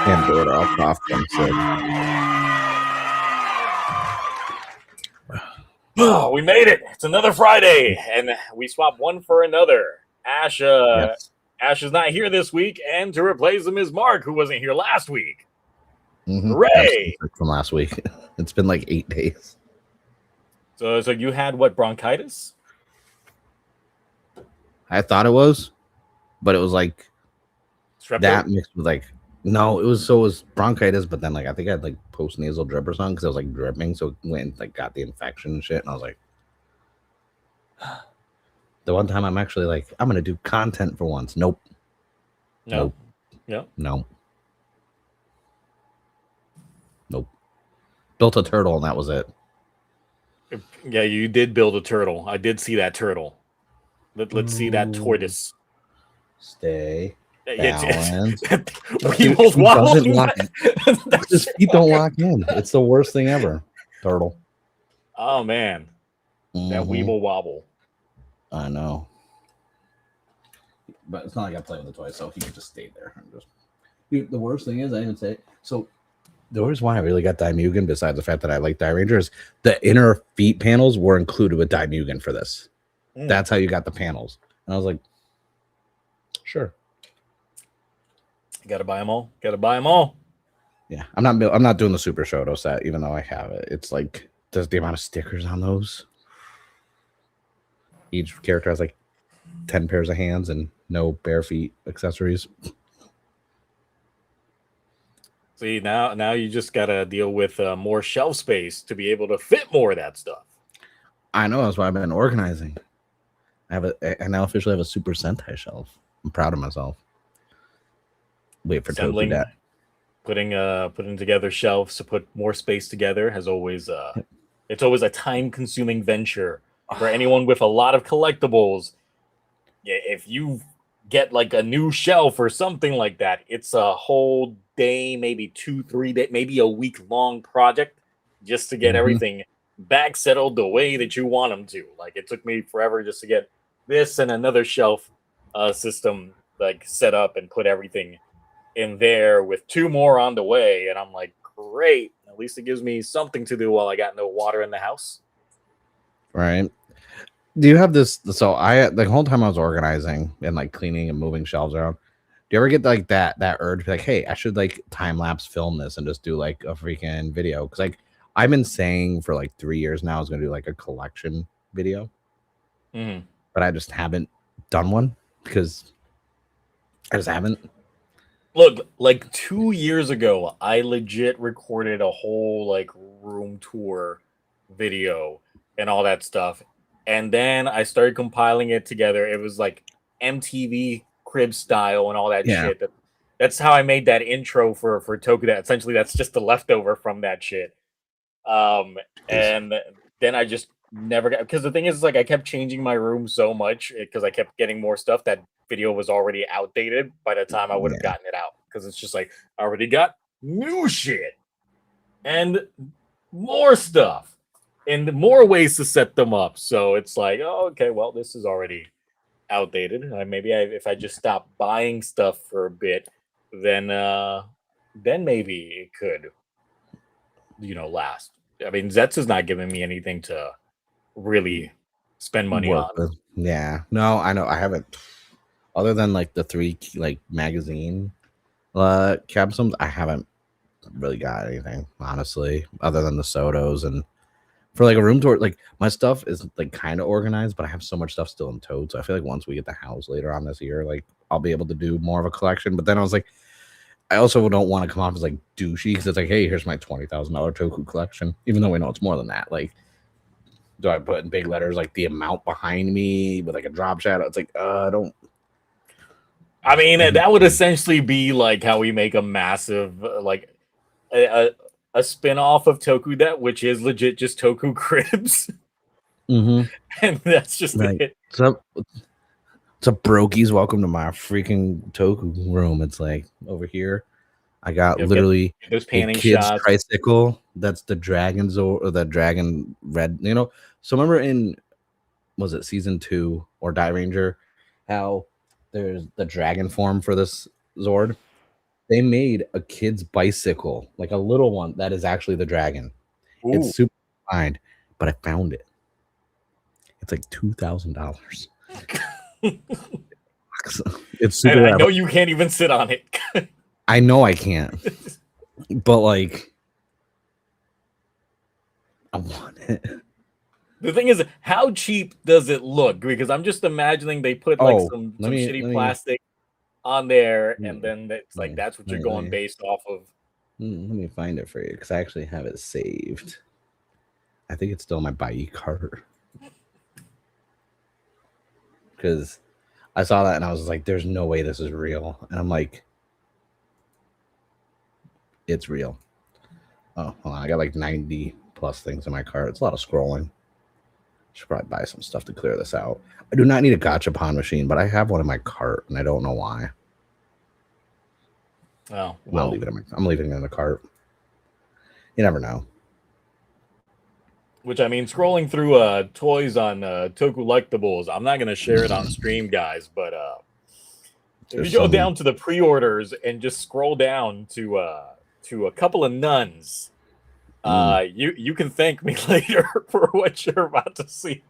can't do it. I'll cough. I'm sick. Oh, we made it. It's another Friday, and we swapped one for another. Ash is not here this week, and to replace him is Mark, who wasn't here last week. Hooray! From last week. It's been like 8 days. So you had what, bronchitis? I thought it was, but it was like Strep that mixed with like no, it was bronchitis, but then like I think I had like post-nasal drip or something because I was like dripping, so it went and like got the infection and shit, and I was like, the one time I'm actually like, I'm gonna do content for once. Nope. Nope. Built a turtle and that was it. Yeah, you did build a turtle. I did see that turtle. Let's see that tortoise. Stay. Balance. His feet don't lock in. It's the worst thing ever. Turtle. Oh man. That weeble wobble. I know. But it's not like I play with the toy, so he can just stay there. The worst thing is I didn't say so. The reason why I really got Dimugen, besides the fact that I like Ranger, is the inner feet panels were included with Dimugen for this. That's how you got the panels. And I was like, sure. Gotta buy them all. Yeah, I'm not doing the Super Shoto set, even though I have it. It's like just the amount of stickers on those. Each character has like 10 pairs of hands and no bare feet accessories. See, now you just gotta deal with more shelf space to be able to fit more of that stuff. I know, that's why I've been organizing. I now officially have a Super Sentai shelf. I'm proud of myself. Wait for Toku that. Putting together shelves to put more space together has always it's always a time-consuming venture for anyone with a lot of collectibles. Yeah, if you get like a new shelf or something like that, it's a whole day, maybe 2-3 days, maybe a week-long project just to get everything back settled the way that you want them to. Like it took me forever just to get this and another shelf system like set up and put everything in there, with 2 more on the way, and I'm like, great, at least it gives me something to do while I got no water in the house. Right. Do you have this? So the whole time I was organizing and like cleaning and moving shelves around, do you ever get like that urge to be like, hey, I should like time lapse film this and just do like a freaking video? Because like I've been saying for like 3 years now I was gonna do like a collection video, but I just haven't done one because I just haven't. Look, like 2 years ago, I legit recorded a whole like room tour video and all that stuff. And then I started compiling it together. It was like MTV crib style and all that shit. That's how I made that intro for Toku. That essentially that's just the leftover from that shit. And then I just never got, because the thing is like I kept changing my room so much because I kept getting more stuff. That video was already outdated by the time I would have gotten it out, because it's just like I already got new shit and more stuff and more ways to set them up. So it's like, oh, okay, well, this is already outdated. If I just stop buying stuff for a bit, then maybe it could, last. I mean, Zetsu's not giving me anything to really spend money on. Yeah, no, I know I haven't. Other than like the 3 like magazine capsules, I haven't really got anything, honestly, other than the Sotos. And for like a room tour, like my stuff is like kind of organized, but I have so much stuff still in tote. So I feel like once we get the house later on this year, like I'll be able to do more of a collection. But then I was like, I also don't want to come off as like douchey, because it's like, hey, here's my $20,000 Toku collection, even though we know it's more than that. Like, do I put in big letters like the amount behind me with like a drop shadow? It's like, I don't. I mean, that would essentially be like how we make a massive, like a spin-off of Toku that, which is legit just Toku cribs. And that's just it. So brokies, welcome to my freaking Toku room. It's like over here, I got literally a kid's shots. Tricycle. That's the dragon's or the dragon red. So remember in, was it season 2 or Die Ranger, how there's the dragon form for this Zord? They made a kid's bicycle, like a little one that is actually the dragon. Ooh. It's super fine, but I found it. It's like $2,000. It's super. I know you can't even sit on it. I know I can't, but like, I want it. The thing is, how cheap does it look? Because I'm just imagining they put like some shitty plastic on there, and then it's like that's what you're going based off of. Let me find it for you because I actually have it saved. I think it's still in my buy cart because I saw that and I was like, "There's no way this is real," and I'm like, "It's real." Oh, hold on, I got like 90 plus things in my cart. It's a lot of scrolling. Should probably buy some stuff to clear this out. I do not need a gachapon machine, but I have one in my cart and I don't know why. Oh, well, I'm leaving it in the cart. You never know. Which, I mean, scrolling through toys on tokullectibles, I'm not going to share it on stream, guys, but if you go down to the pre-orders and just scroll down to a couple of nuns, you can thank me later for what you're about to see.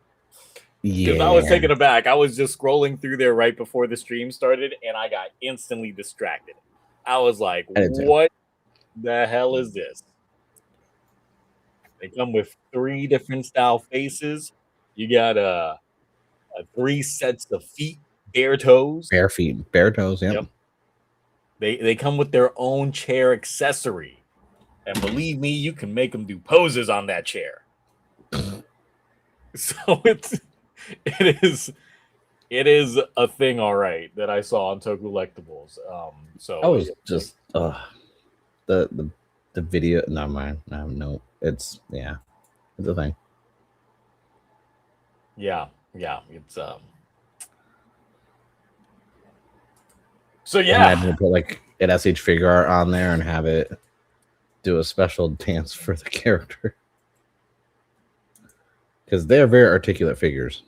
Because I was taken aback. I was just scrolling through there right before the stream started, and I got instantly distracted. I was like, what the hell is this? They come with 3 different style faces. You got 3 sets of feet, bare toes. Bare feet, bare toes, yep. They come with their own chair accessory. And believe me, you can make them do poses on that chair. So it is a thing, all right, that I saw on tokullectibles. So I was just the video. No, no, it's a thing. Yeah, it's So yeah, imagine to put like an SH figure art on there and have it do a special dance for the character because they're very articulate figures.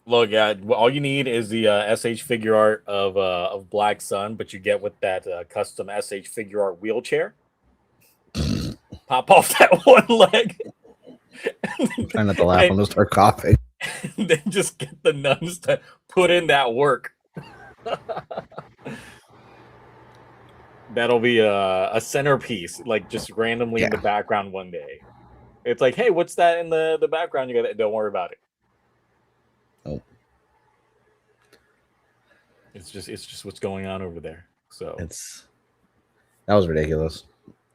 Look, all you need is the SH figure art of Black Sun, but you get with that custom SH figure art wheelchair. Pop off that one leg. I'm trying not to laugh. I'm gonna start coughing. And then just get the nuns to put in that work. That'll be a centerpiece, like just randomly in the background one day. It's like, hey, what's that in the background? You got. Don't worry about it. Oh, it's just what's going on over there. So that was ridiculous.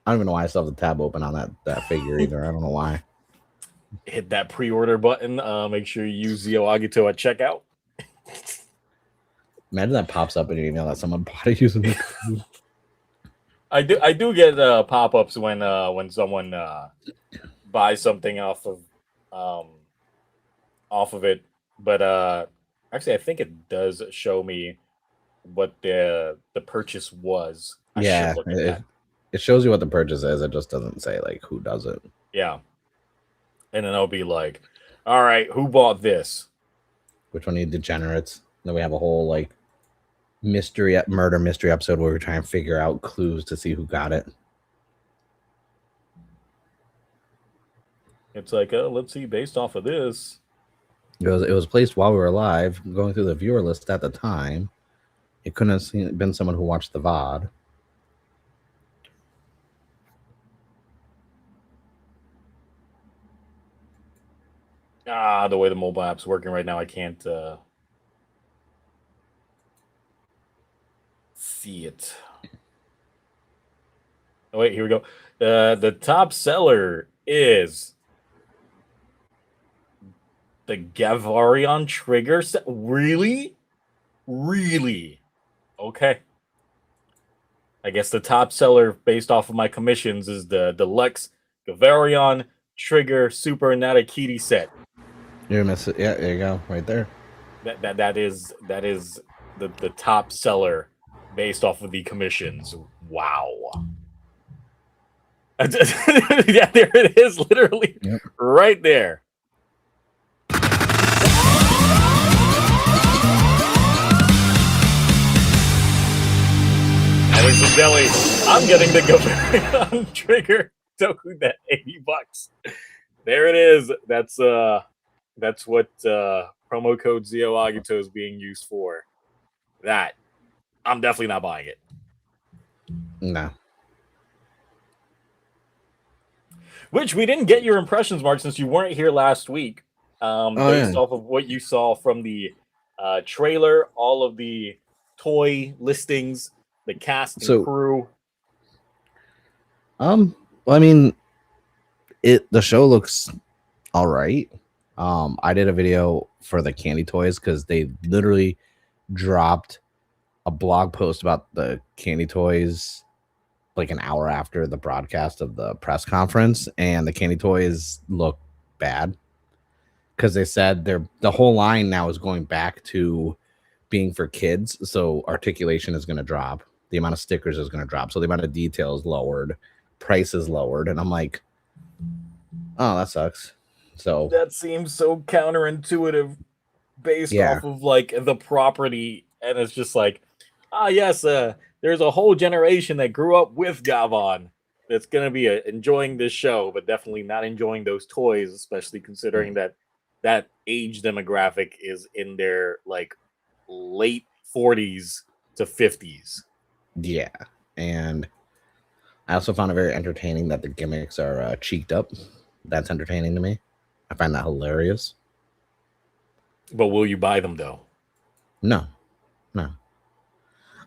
I don't even know why I still have the tab open on that figure either. I don't know why. Hit that pre-order button. Make sure you use Zio Agito at checkout. Imagine that pops up in your email that someone bought it using the code. I do get pop-ups when someone buys something off of it, but actually I think it does show me what the purchase was. It shows you what the purchase is. It just doesn't say like who does it. Yeah, and then I'll be like, all right, who bought this? Which one of you degenerates? Then we have a whole like murder mystery episode where we try and figure out clues to see who got it. It's like, let's see, based off of this. It was placed while we were live, going through the viewer list at the time. It couldn't have been someone who watched the VOD. The way the mobile app's working right now, I can't see it. Oh, wait, here we go. The top seller is the Gavarion trigger set. Really? Okay. I guess the top seller based off of my commissions is the deluxe Gavarion trigger super Natakiti set. You're gonna miss it. Yeah, there you go, right there. That is the top seller based off of the commissions. Wow. Yeah, there it is, literally right there. $80 in deli. I'm getting the go trigger Toku that $80. There it is. That's what promo code Zio Agito is being used for. That I'm definitely not buying it. No. Which we didn't get your impressions, Mark, since you weren't here last week. Based off of what you saw from the trailer, all of the toy listings, the cast and crew. Well, I mean, the show looks all right. I did a video for the candy toys because they literally dropped a blog post about the candy toys like an hour after the broadcast of the press conference, and the candy toys look bad because they said the whole line now is going back to being for kids, so articulation is going to drop, the amount of stickers is going to drop, so the amount of detail is lowered, price is lowered, and I'm like, oh, that sucks. So that seems so counterintuitive based off of like the property, and it's just like, yes, there's a whole generation that grew up with Gavon that's gonna be enjoying this show, but definitely not enjoying those toys, especially considering that age demographic is in their like late 40s to 50s. Yeah, and I also found it very entertaining that the gimmicks are cheeked up. That's entertaining to me. I find that hilarious. But will you buy them though? No.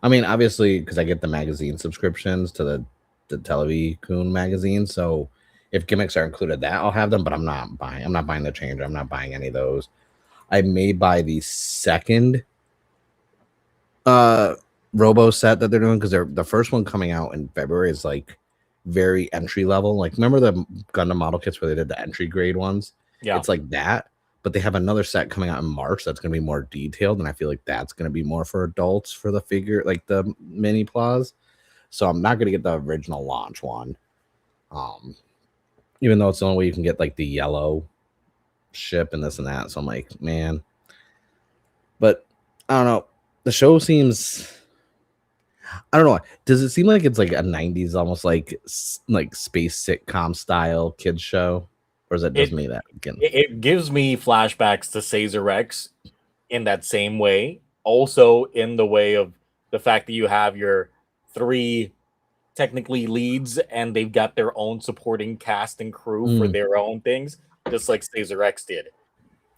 I mean, obviously, because I get the magazine subscriptions to the TokuTonic magazine, so if gimmicks are included, that I'll have them. But I'm not buying the changer. I'm not buying any of those. I may buy the second Robo set that they're doing because the first one coming out in February is like very entry level. Like, remember the Gundam model kits where they did the entry grade ones? Yeah, it's like that. But they have another set coming out in March that's going to be more detailed, and I feel like that's going to be more for adults for the figure, like the mini Plaws. So I'm not going to get the original launch one, even though it's the only way you can get like the yellow ship and this and that. So I'm like, man. But I don't know. The show seems, I don't know. Does it seem like it's like a 90s, almost like space sitcom style kids show? Or is it just me that again? It gives me flashbacks to Caesar X in that same way. Also, in the way of the fact that you have your 3 technically leads and they've got their own supporting cast and crew for their own things, just like Caesar X did.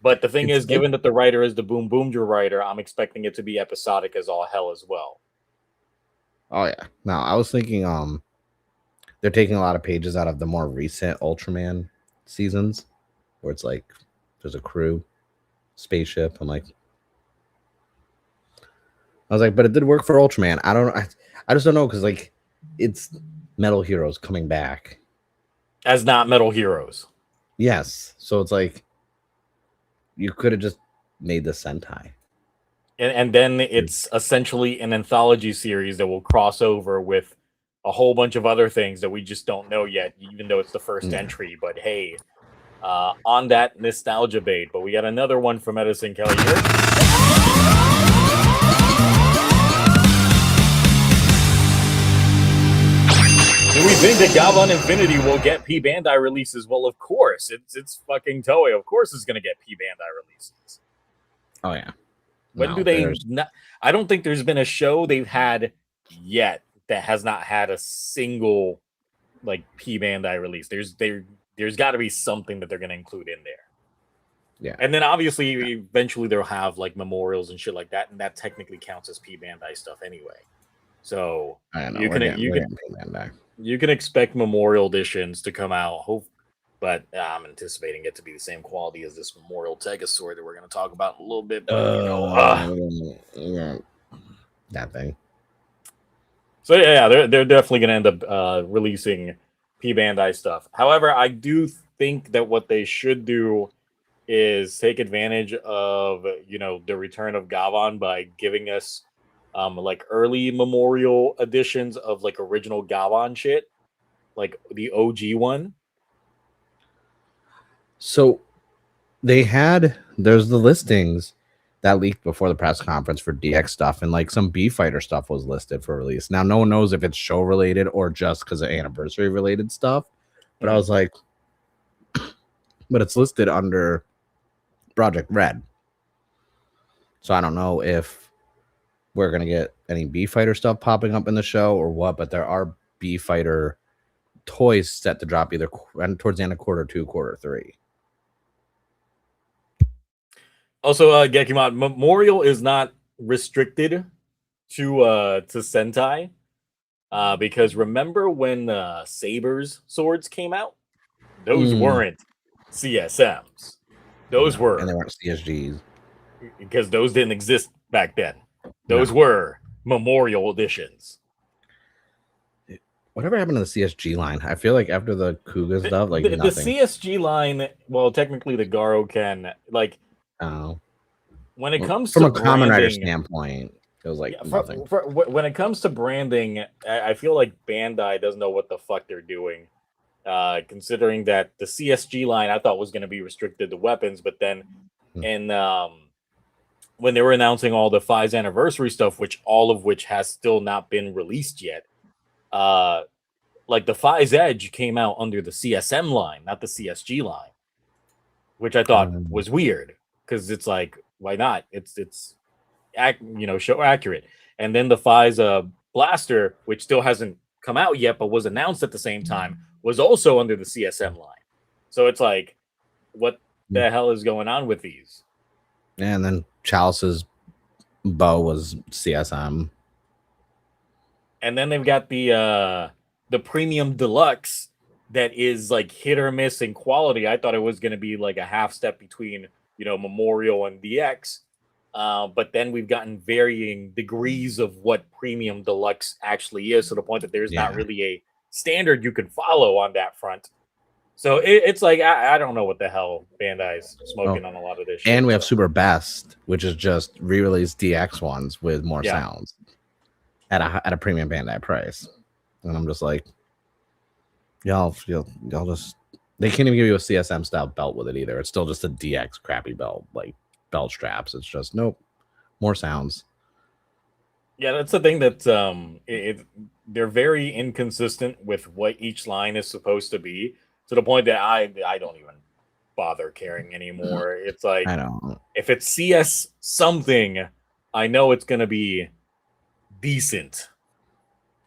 But the thing is, given that the writer is the Boom Boomger writer, I'm expecting it to be episodic as all hell as well. Oh yeah. Now I was thinking they're taking a lot of pages out of the more recent Ultraman seasons where it's like there's a crew spaceship. I was like, but it did work for Ultraman. I don't know. I just don't know because like it's Metal Heroes coming back as not Metal Heroes. Yes, so it's like you could have just made the Sentai. And then it's essentially an anthology series that will cross over with a whole bunch of other things that we just don't know yet, even though it's the first entry. But hey, on that nostalgia bait, but we got another one from Edison Kelly here. Do we think that Gavon Infinity will get P Bandai releases? Well, of course. It's fucking Toei. Of course it's going to get P Bandai releases. Oh, yeah. When do they not? I don't think there's been a show they've had yet that has not had a single like P Bandai release. There's got to be something that they're going to include in there. Yeah. And then obviously eventually they'll have like memorials and shit like that, and that technically counts as P Bandai stuff anyway. So you can expect memorial editions to come out. But I'm anticipating it to be the same quality as this Memorial Tegosaur that we're going to talk about in a little bit. But, that thing. So yeah, they're definitely going to end up releasing P Bandai stuff. However, I do think that what they should do is take advantage of the return of Gavon by giving us like early memorial editions of like original Gavon shit, like the OG one. So there's the listings that leaked before the press conference for DX stuff, and like some B Fighter stuff was listed for release. Now, no one knows if it's show related or just because of anniversary related stuff. But I was like, but it's listed under Project Red. So I don't know if we're gonna get any B Fighter stuff popping up in the show or what, but there are B Fighter toys set to drop either towards the end of quarter 2, quarter 3. Also, Gekimon, Memorial is not restricted to Sentai. Because remember when Saber's swords came out? Those weren't CSMs. Those were, and they weren't CSGs because those didn't exist back then. Those were Memorial editions. Whatever happened to the CSG line? I feel like after the Kuga stuff, like the nothing. CSG line, well, technically the Garo can, like, when it comes from to a Kamen Rider branding, standpoint, it was like nothing. When it comes to branding, I feel like Bandai doesn't know what the fuck they're doing. Considering that the CSG line I thought was going to be restricted to weapons, but then when they were announcing all the 5's anniversary stuff, all of which has still not been released yet, like the 5's Edge came out under the CSM line, not the CSG line, which I thought was weird because it's like, why not? It's show accurate. And then the 5's Blaster, which still hasn't come out yet, but was announced at the same time, was also under the CSM line. So it's like, what the hell is going on with these? And then Chalice's bow was CSM. And then they've got the premium deluxe that is like hit or miss in quality. I thought it was going to be like a half step between, Memorial and DX. But then we've gotten varying degrees of what premium deluxe actually is, to the point that there's not really a standard you can follow on that front. So it's like, I don't know what the hell Bandai's smoking on a lot of this shit. And we have Super Best, which is just re-released DX ones with more sounds at a premium Bandai price. And I'm just like, y'all just, they can't even give you a CSM style belt with it either. It's still just a DX crappy belt, like belt straps. It's just nope, more sounds. Yeah, that's the thing that they're very inconsistent with what each line is supposed to be, to the point that I don't even bother caring anymore. It's like, I don't. If it's CS something, I know it's gonna be decent.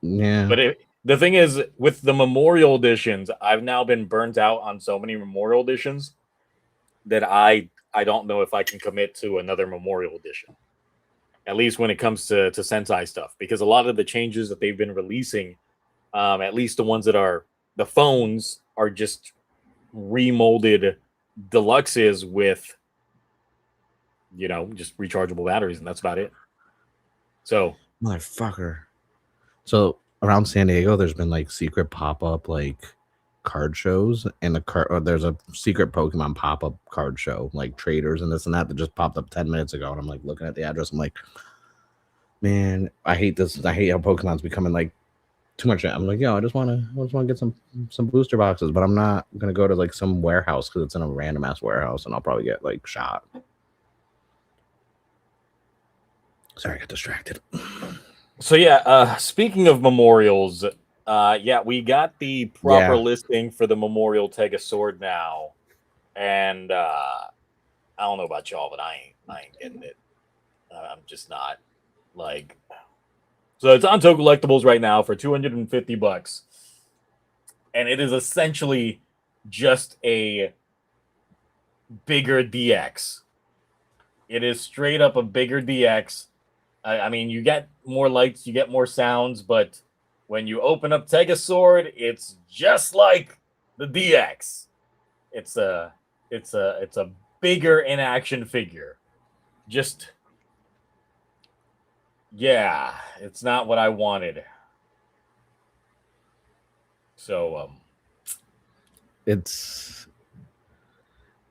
Yeah. But the thing is, with the Memorial editions, I've now been burnt out on so many Memorial editions that I don't know if I can commit to another Memorial edition. At least when it comes to Sentai stuff, because a lot of the changes that they've been releasing, at least the ones that are the phones, are just remolded deluxes with, just rechargeable batteries, and that's about it. So, motherfucker. So around San Diego, there's been like secret pop-up like card shows, and there's a secret Pokemon pop-up card show, like traders and this and that just popped up 10 minutes ago. And I'm like looking at the address, I'm like, man, I hate this. I hate how Pokemon's becoming like too much. I'm like, I just want to get some booster boxes, but I'm not gonna go to like some warehouse because it's in a random ass warehouse, and I'll probably get like shot. Sorry, I got distracted. So yeah, speaking of memorials, we got the proper listing for the Memorial Tega Sword now, and I don't know about y'all, but I ain't getting it. I'm just not, like. So it's on tokullectibles right now for $250, and it is essentially just a bigger DX. It is straight up a bigger DX. I mean, you get more lights, you get more sounds, but when you open up Tega Sword, it's just like the DX. It's a bigger in action figure. Just, yeah, it's not what I wanted. So it's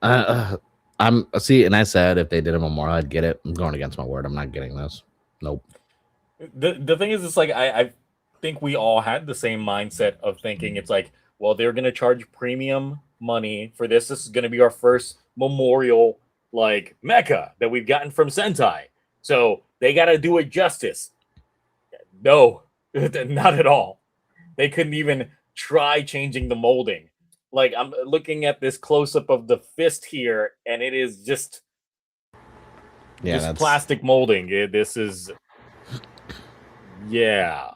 I'm see, and I said if they did a memorial, I'd get it. I'm going against my word. I'm not getting this. Nope. The thing is, it's like I think we all had the same mindset of thinking it's like, well, they're gonna charge premium money for this. This is gonna be our first memorial like mecha that we've gotten from Sentai. So they got to do it justice. No, not at all. They couldn't even try changing the molding. Like I'm looking at this close up of the fist here, and it is just Yeah, that's plastic molding. This is yeah.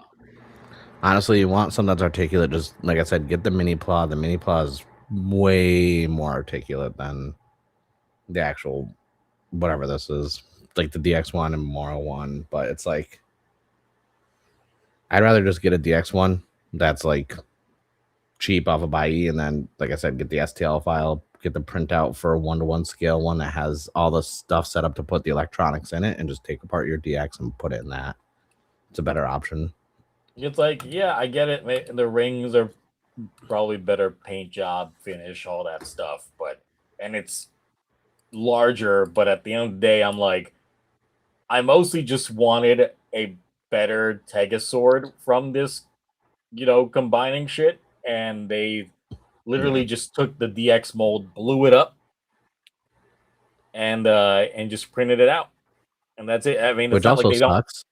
honestly, you want something that's articulate. Just like I said, get the mini claw. The mini claw is way more articulate than the actual whatever this is, like the DX1 and Memorial one. But it's like I'd rather just get a DX1 that's like cheap off of IE, and then like I said, get the STL file, get the printout for a 1-to-1 scale one that has all the stuff set up to put the electronics in it, and just take apart your DX and put it in that. It's a better option. It's like, yeah, I get it. The rings are probably better paint job, finish, all that stuff, and it's larger, but at the end of the day, I'm like, I mostly just wanted a better Tegasword from this, combining shit, and they literally just took the DX mold, blew it up, and just printed it out, and that's it. I mean, it's Which not like also they don't, sucks.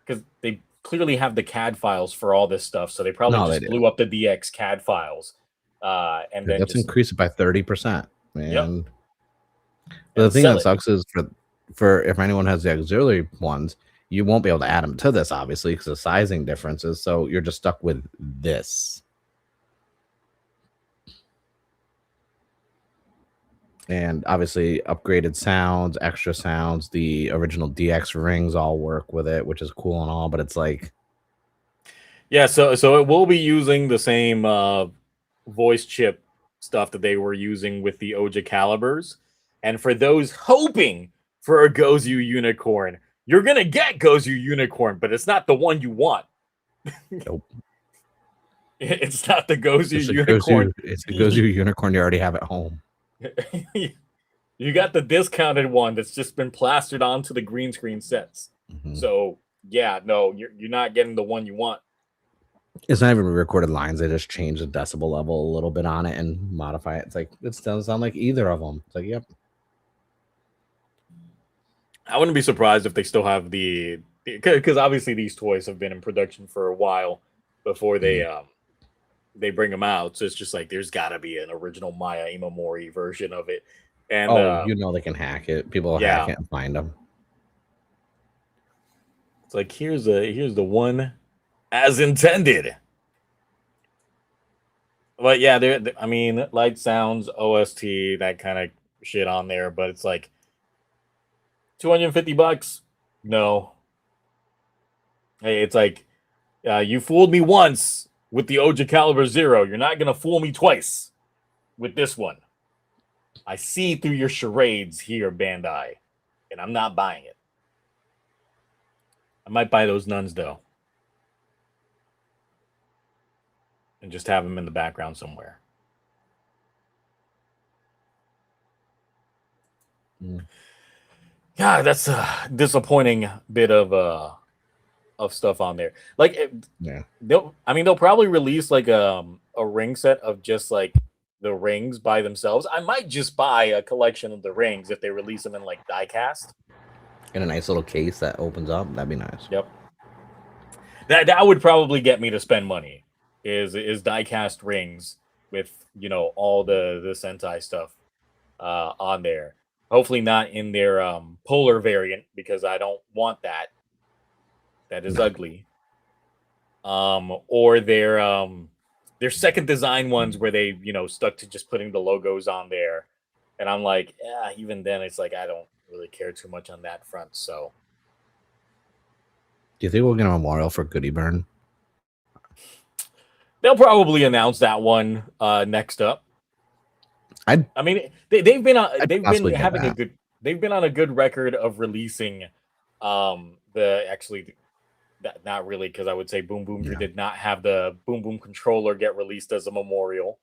because they clearly have the CAD files for all this stuff, so they probably No, they just do. blew up the DX CAD files, and then Let's just increase it by 30%. yep, And the and thing sell that it. sucks is for if anyone has the auxiliary ones, you won't be able to add them to this, obviously, because of sizing differences. So you're just stuck with this. And obviously, upgraded sounds, extra sounds, the original DX rings all work with it, which is cool and all. But it's like, Yeah, so it will be using the same voice chip stuff that they were using with the Oja calibers. And for those hoping for a Gozu unicorn, you're gonna get Gozu unicorn, but it's not the one you want. nope. It's not the Gozu It's a unicorn. Gozu unicorn you already have at home. You got the discounted one that's just been plastered onto the green screen sets. Mm-hmm. So yeah, no, you're not getting the one you want. It's not even recorded lines. They just change the decibel level a little bit on it and modify it. It's like, it doesn't sound like either of them. It's like, yep. I wouldn't be surprised if they still have because obviously these toys have been in production for a while before they bring them out. So it's just like there's got to be an original Maya Imamori version of it. And They can hack it. People will hack yeah, it and find them. it's like here's the one as intended. But yeah, I mean, light sounds, OST, that kind of shit on there. But it's like $250. No, hey, it's like you fooled me once with the Oja Caliber Zero. You're not gonna fool me twice with this one. I see through your charades here, Bandai, and I'm not buying it. I might buy those nuns though, and just have them in the background somewhere. God, that's a disappointing bit of stuff on there. Like, Yeah. they'll probably release like a ring set of just like the rings by themselves. I might just buy a collection of the rings if they release them in like diecast. In a nice little case that opens up. That'd be nice. Yep. That would probably get me to spend money. Is diecast rings with all the Sentai stuff on there. Hopefully not in their polar variant because I don't want that. That is ugly. Or their second design ones where they stuck to just putting the logos on there, and I'm like, yeah, even then it's like I don't really care too much on that front. So Do you think we'll get a memorial for Goody Burn? they'll probably announce that one next up. I mean, they've been get that. they've been on a good record of releasing the actually that not really, because I would say Boom Boom did not have the Boom Boom controller get released as a memorial.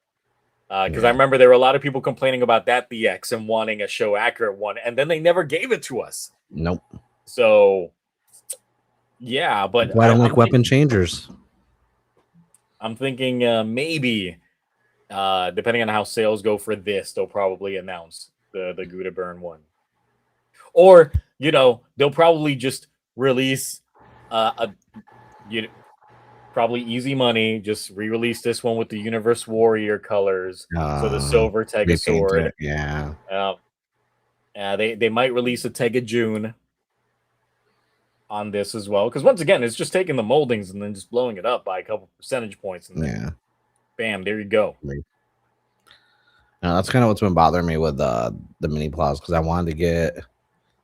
Because I remember there were a lot of people complaining about that DX and wanting a show accurate one, and then they never gave it to us. Nope. So yeah, but why don't like weapon changers? I'm thinking maybe depending on how sales go for this, they'll probably announce the Gouda Burn one. Or they'll probably just release a probably easy money. Just re-release this one with the Universe Warrior colors, so the silver Tega Repaint sword. it, yeah. They might release a Tega June on this as well, because once again, it's just taking the moldings and then just blowing it up by a couple percentage points, and then bam, there you go. No, that's kind of what's been bothering me with the mini plows, because I wanted to get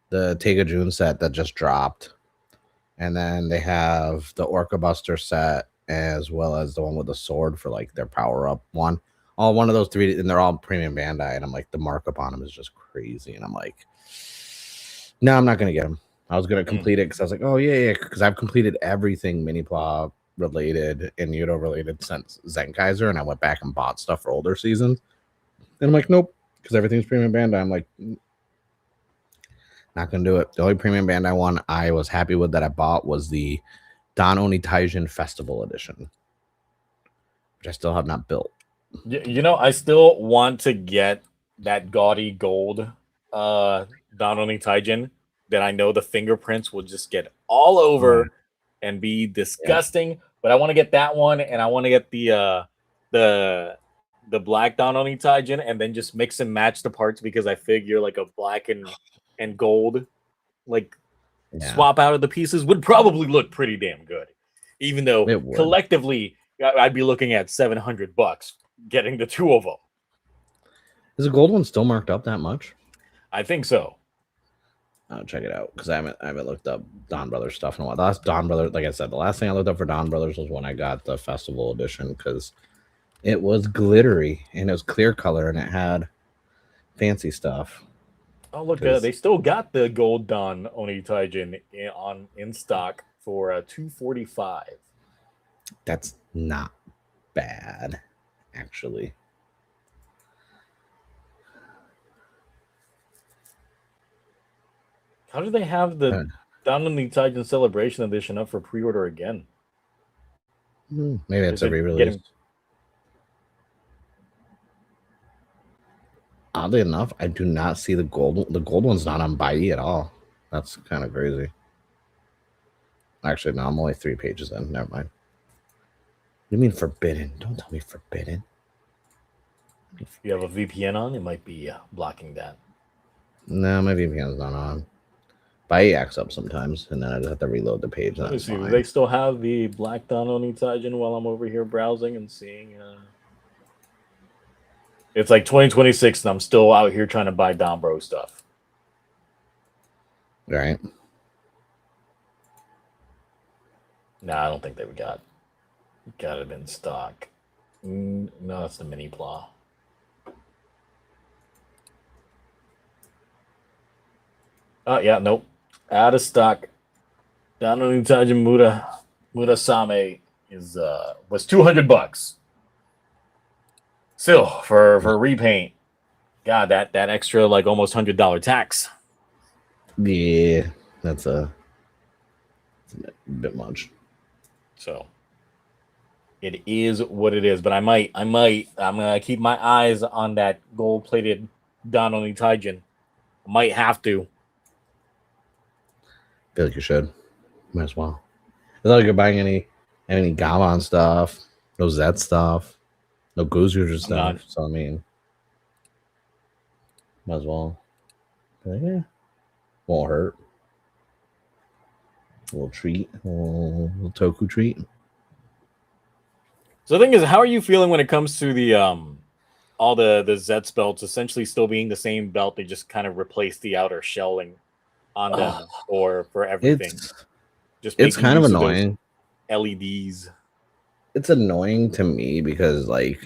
the Tega June set that just dropped, and then they have the Orca Buster set as well as the one with the sword for like their power up one. All one of those three, and they're all premium Bandai, and I'm like, the markup on them is just crazy, and I'm like, no, I'm not gonna get them. I was gonna complete it because I was like, oh yeah, because I've completed everything mini plow related and Yudo related since Zenkaiser, and I went back and bought stuff for older seasons. And I'm like, nope, because everything's premium Bandai. I'm like, not gonna do it. The only premium Bandai one I was happy with that I bought was the Don Oni Taijin Festival Edition, which I still have not built. I still want to get that gaudy gold Don Oni Taijin that I know the fingerprints will just get all over and be disgusting. Yeah. But I want to get that one, and I want to get the black Don Oni Taijin, and then just mix and match the parts, because I figure like a black and gold swap out of the pieces would probably look pretty damn good, even though collectively I'd be looking at $700 getting the two of them. Is the gold one still marked up that much? I think so. I'll check it out, because I haven't looked up Don Brothers stuff in a while. The last Don Brothers, like I said, the last thing I looked up for Don Brothers was when I got the Festival Edition, because it was glittery and it was clear color and it had fancy stuff. Oh, look, they still got the gold Don Oni Taijin in stock for $245. That's not bad, actually. How do they have the Don Oni Taijin Celebration Edition up for pre-order again? Maybe it's a re-release. Oddly enough, I do not see the gold. The gold one's not on Bai at all. That's kind of crazy. Actually, no, I'm only 3 pages in. Never mind. You mean forbidden? Don't tell me forbidden. If you have a VPN on, it might be blocking that. No, my VPN's not on. Bai acts up sometimes, and then I just have to reload the page. Let me see. Do they still have the black Don Oni Taijin while I'm over here browsing and seeing? It's like 2026, and I'm still out here trying to buy Don Bro stuff. Right. No, I don't think they got it in stock. No, that's the mini plow. Oh yeah, nope. Out of stock. Don Oni Taijin Murasame was $200. Still for repaint. God, that extra like almost $100 tax. Yeah, that's a bit much. So it is what it is. But I'm gonna keep my eyes on that gold-plated Don Oni Taijin. I might have to. I feel like you should. Might as well. It's not like you're buying any Gavan stuff, no Zed stuff, no Goozers stuff. So I mean, might as well. Yeah, won't hurt. A little treat, a little Toku treat. So the thing is, how are you feeling when it comes to the all the Zets belts essentially still being the same belt? They just kind of replaced the outer shelling on them for everything. It's kind of annoying. LEDs. It's annoying to me because like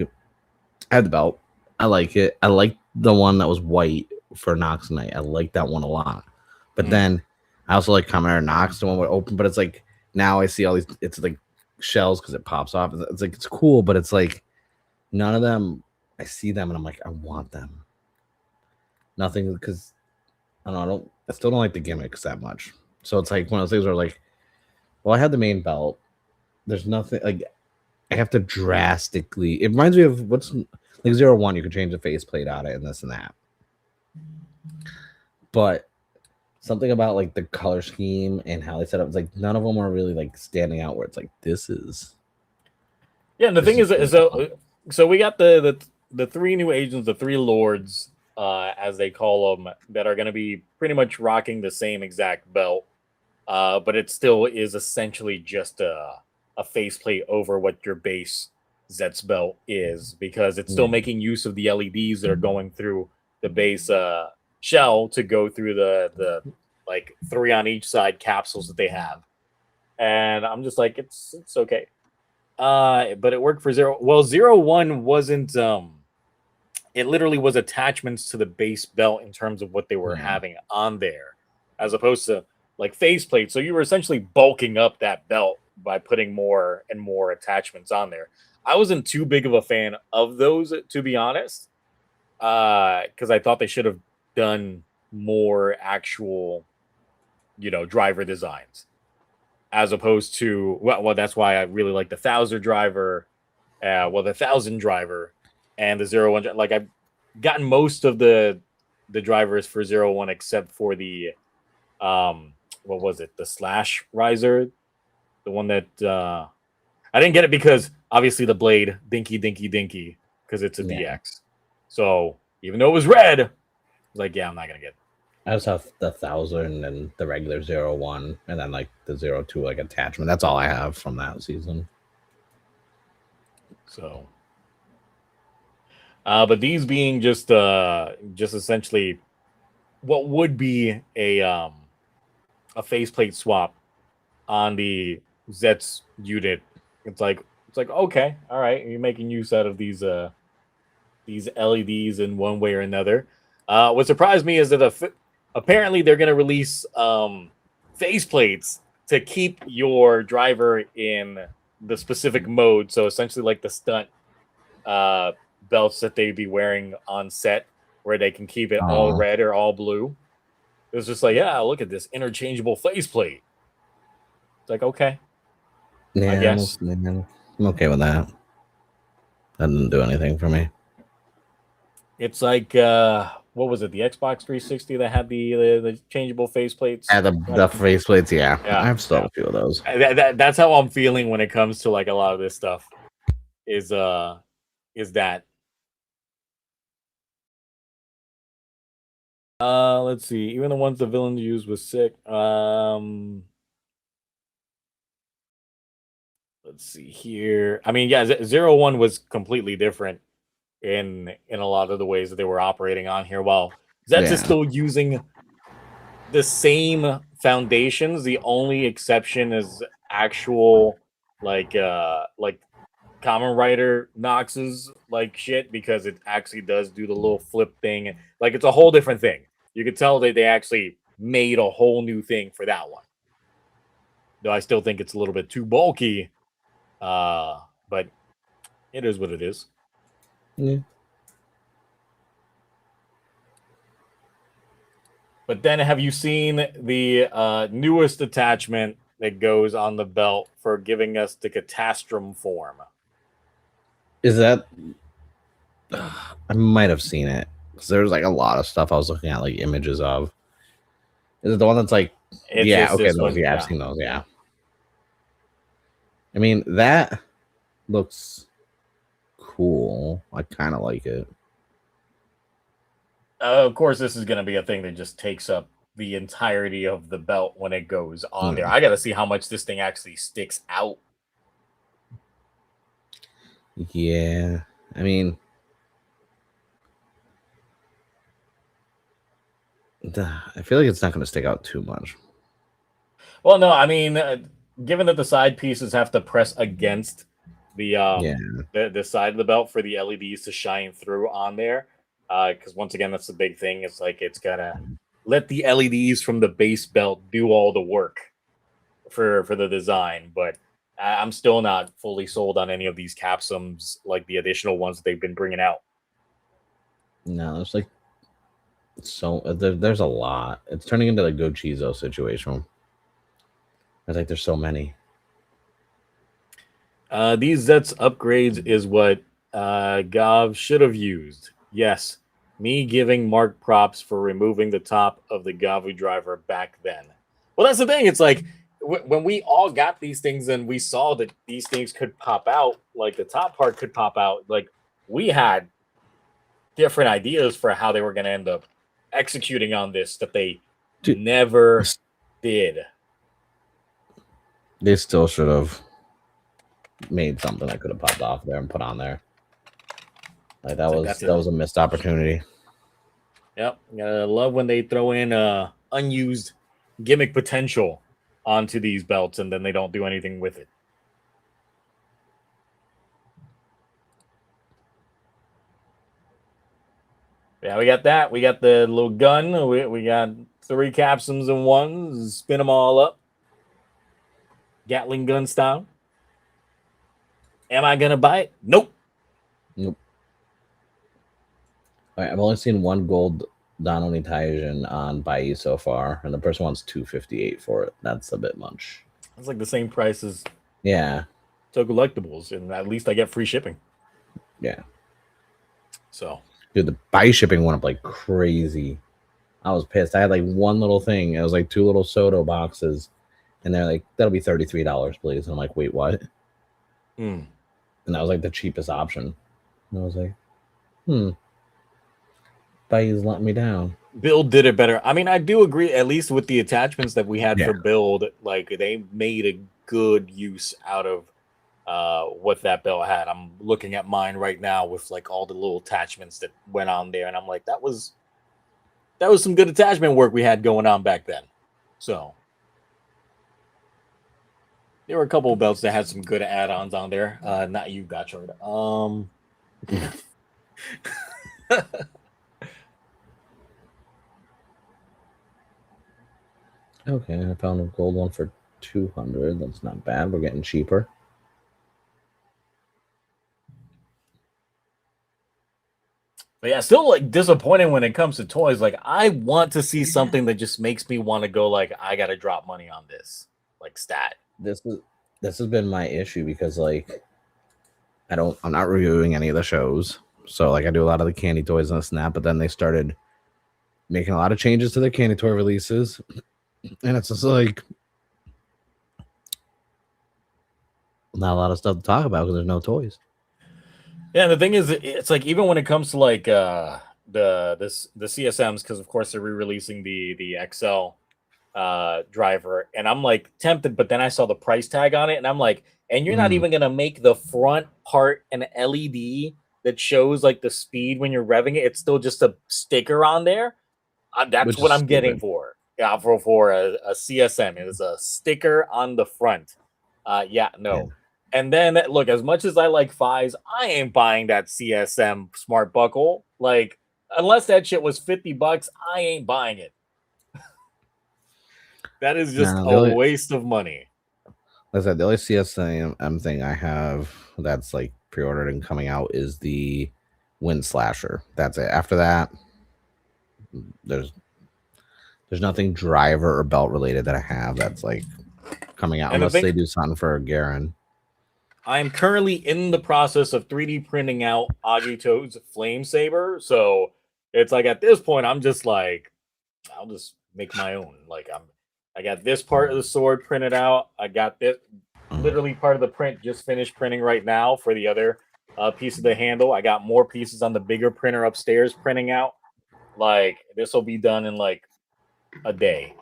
I had the belt. I like it. I like the one that was white for Nox Knight. I like that one a lot. But then I also like Commander Nox, the one with open. But it's like now I see all these. It's like shells because it pops off. It's like it's cool, but it's like none of them. I see them and I'm like, I want them. Nothing because I don't know. I still don't like the gimmicks that much. So it's like one of those things where like, well, I had the main belt. There's nothing like I have to drastically. It reminds me of what's like 01. You can change the faceplate on it and this and that. But something about like the color scheme and how they set up. It's like none of them are really like standing out. Where it's like this is. Yeah, and the This thing is, really fun. so we got the three new agents, the three lords, as they call them, that are going to be pretty much rocking the same exact belt, but it still is essentially just a faceplate over what your base Zet's belt is, because it's still Yeah. making use of the LEDs that are going through the base shell to go through the like three on each side capsules that they have, and I'm just like, it's okay. But it worked for zero. Well, zero one wasn't. It literally was attachments to the base belt in terms of what they were Yeah. having on there, as opposed to like faceplate. So you were essentially bulking up that belt by putting more and more attachments on there. I wasn't too big of a fan of those, to be honest, because I thought they should have done more actual, driver designs, as opposed to well, that's why I really like the Thouser driver, the Thousand driver, and the Zero One. Like I've gotten most of the drivers for Zero One except for the what was it, the Slash Riser, the one that I didn't get it because obviously the blade dinky dinky dinky because it's a Yeah. DX. So even though it was red, I was like, yeah, I'm not gonna get it. I just have the 1,000 and the regular 01, and then like the 02 like attachment. That's all I have from that season. So but these being just essentially what would be a faceplate swap on the Zets unit. It's like okay, all right, you're making use out of these LEDs in one way or another. What surprised me is that apparently they're going to release faceplates to keep your driver in the specific mode. So essentially, like the stunt belts that they'd be wearing on set, where they can keep it all Oh, red or all blue. It was just like, yeah, look at this interchangeable faceplate. It's like, okay, I yeah, guess. I'm okay with that. That didn't do anything for me. It's like what was it? The Xbox 360 that had the changeable faceplates. Yeah, the faceplates, yeah. I Yeah, have still yeah. a few of those. That's how I'm feeling when it comes to like a lot of this stuff. Is that let's see. Even the ones the villains used was sick. Let's see here. I mean, yeah, Zero One was completely different in a lot of the ways that they were operating on here. While Zets is Yeah. still using the same foundations. The only exception is actual like Common Writer Nox's like shit, because it actually does do the little flip thing. Like it's a whole different thing. You could tell that they actually made a whole new thing for that one. Though I still think it's a little bit too bulky. But it is what it is. Yeah. But then have you seen the newest attachment that goes on the belt for giving us the Catastrum form? Is that I might have seen it because there's like a lot of stuff I was looking at like images of. Is it the one that's like yeah, It's okay, this those, one, yeah, I've yeah. seen those, yeah. I mean, that looks cool. I kind of like it. Of course, this is going to be a thing that just takes up the entirety of the belt when it goes on there. Yeah. I got to see how much this thing actually sticks out. Yeah. I mean, I feel like it's not going to stick out too much. Well, no, I mean, given that the side pieces have to press against the Yeah. the side of the belt for the LEDs to shine through on there, because once again, that's the big thing. It's like it's gotta let the LEDs from the base belt do all the work for the design. But I'm still not fully sold on any of these capsums, like the additional ones that they've been bringing out. No, it's like so there's a lot. It's turning into the Go Chizo situation. It's like there's so many. These Zets upgrades is what Gav should have used. Yes, Me giving Mark props for removing the top of the Gavu driver back then. Well, that's the thing. It's like when we all got these things and we saw that these things could pop out, like the top part could pop out, like we had different ideas for how they were going to end up executing on this that they Dude, never did. they still should have made something that could have popped off there and put on there. Like that was a missed opportunity. Yep, I love when they throw in unused gimmick potential onto these belts and then they don't do anything with it. Yeah, we got that. We got the little gun. We got 3 capsules in one. Spin them all up. Gatling gun style. Am I gonna buy it? Nope. Nope. All right, I've only seen one gold Dononi Taijin on Bai so far, and the person wants $258 for it. That's a bit much. It's like the same price as tokullectibles, and at least I get free shipping. Yeah. So, dude, the Bai shipping went up like crazy. I was pissed. I had like one little thing. It was like 2 little Soto boxes, and they're like, "That'll be $33, please." And I'm like, "Wait, what?" And that was like the cheapest option. And I was like, Bai's letting me down. Build did it better. I mean, I do agree, at least with the attachments that we had for Build, like they made a good use out of what that belt had. I'm looking at mine right now with like all the little attachments that went on there, and I'm like, that was some good attachment work we had going on back then. So there were a couple of belts that had some good add-ons on there. Not you, Gotchard. Okay, I found a gold one for 200. That's not bad. We're getting cheaper. But yeah, still like disappointing when it comes to toys. Like I want to see something that just makes me want to go like I gotta drop money on this. Like stat. This has been my issue because like I'm not reviewing any of the shows. So like I do a lot of the candy toys and this and that, but then they started making a lot of changes to their candy toy releases. And it's just like not a lot of stuff to talk about because there's no toys. Yeah, the thing is, it's like even when it comes to like the CSMs, because of course they're re-releasing the XL driver, and I'm like tempted, but then I saw the price tag on it, and I'm like, and you're not even gonna make the front part an LED that shows like the speed when you're revving it. It's still just a sticker on there. That's what I'm getting for. Yeah, for a CSM. It is a sticker on the front. Yeah, no. Yeah. And then look, as much as I like Fies, I ain't buying that CSM smart buckle. Like, unless that shit was $50, I ain't buying it. That is just a waste of money. Like I said, the only CSM thing I have that's like pre-ordered and coming out is the Wind Slasher. That's it. After that, there's nothing driver or belt related that I have that's like coming out, unless they do something for Garen. I'm currently in the process of 3D printing out Agito's Flame Saber. So it's like at this point, I'm just like, I'll just make my own. Like I got this part of the sword printed out. I got this literally part of the print just finished printing right now for the other piece of the handle. I got more pieces on the bigger printer upstairs printing out. Like this will be done in like a day.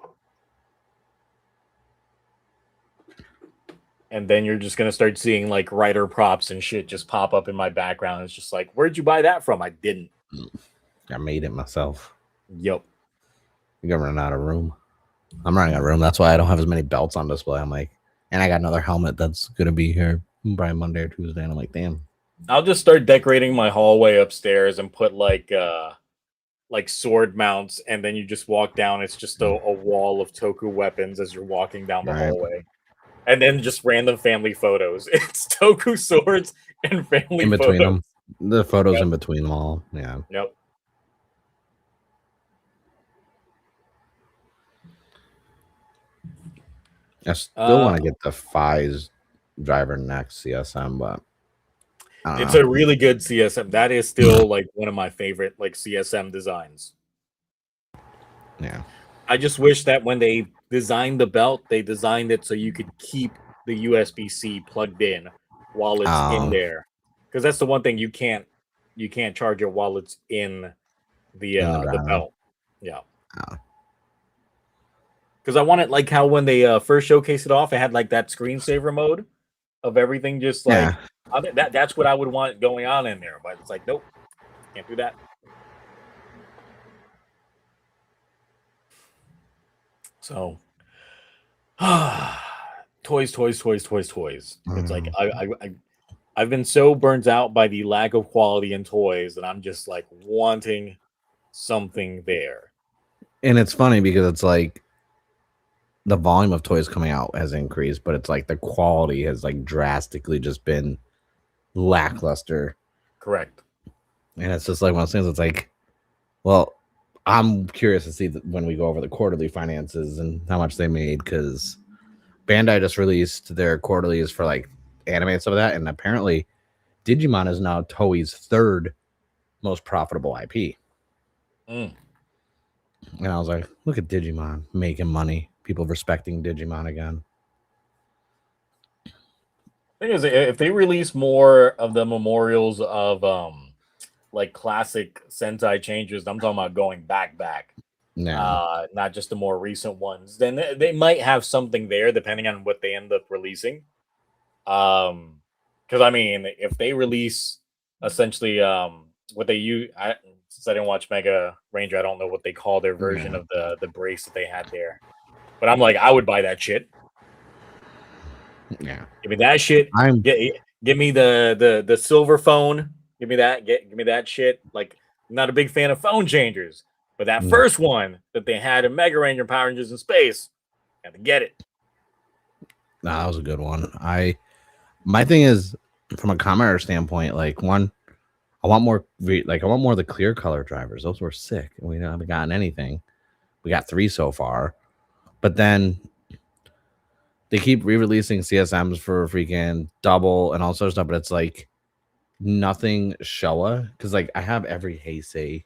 And then you're just going to start seeing like writer props and shit just pop up in my background. It's just like, where'd you buy that from? I didn't. I made it myself. Yep. You're running out of room. I'm running out of room. That's why I don't have as many belts on display. I'm like, and I got another helmet that's going to be here by Monday or Tuesday. And I'm like, damn. I'll just start decorating my hallway upstairs and put like sword mounts. And then you just walk down. It's just a wall of Toku weapons as you're walking down the hallway. And then just random family photos. It's Toku swords and family in between photos. Them. The photos in between them all. Yeah. Yep. I still want to get the Fies driver next CSM, but It's a really good CSM. That is still like one of my favorite like CSM designs. Yeah. I just wish that when they designed the belt, they designed it so you could keep the USB-C plugged in while it's in there. Because that's the one thing you can't charge it while it's in the belt. Yeah. Because I want it like how when they first showcased it off, it had like that screensaver mode of everything just like that's what I would want going on in there. But it's like, nope, can't do that. So toys. It's like I've been so burnt out by the lack of quality in toys that I'm just like wanting something there. And it's funny because it's like the volume of toys coming out has increased, but it's like the quality has like drastically just been lackluster. Correct. And it's just like one of those things. It's like, well, I'm curious to see when we go over the quarterly finances and how much they made, because Bandai just released their quarterlies for like anime and stuff like that, and apparently Digimon is now Toei's third most profitable IP. And I was like, look at Digimon making money, people respecting Digimon again. Thing is, if they release more of the memorials of like classic Sentai changes, I'm talking about going back. Not just the more recent ones, then they might have something there depending on what they end up releasing. Because I mean, if they release essentially what they use, since I didn't watch Mega Ranger, I don't know what they call their version of the brace that they had there. But I'm like, I would buy that shit. Yeah, give me that shit. Give me the silver phone. Give me that. Give me that shit. Like, I'm not a big fan of phone changers, but that first one that they had in Mega Ranger Power Rangers in Space, had to get it. Nah, that was a good one. My thing is, from a commenter standpoint, like one, I want more of the clear color drivers. Those were sick. We haven't gotten anything. We got 3 so far, but then they keep re-releasing CSMs for freaking double and all sorts of stuff. But it's like nothing Showa, because like I have every Heisei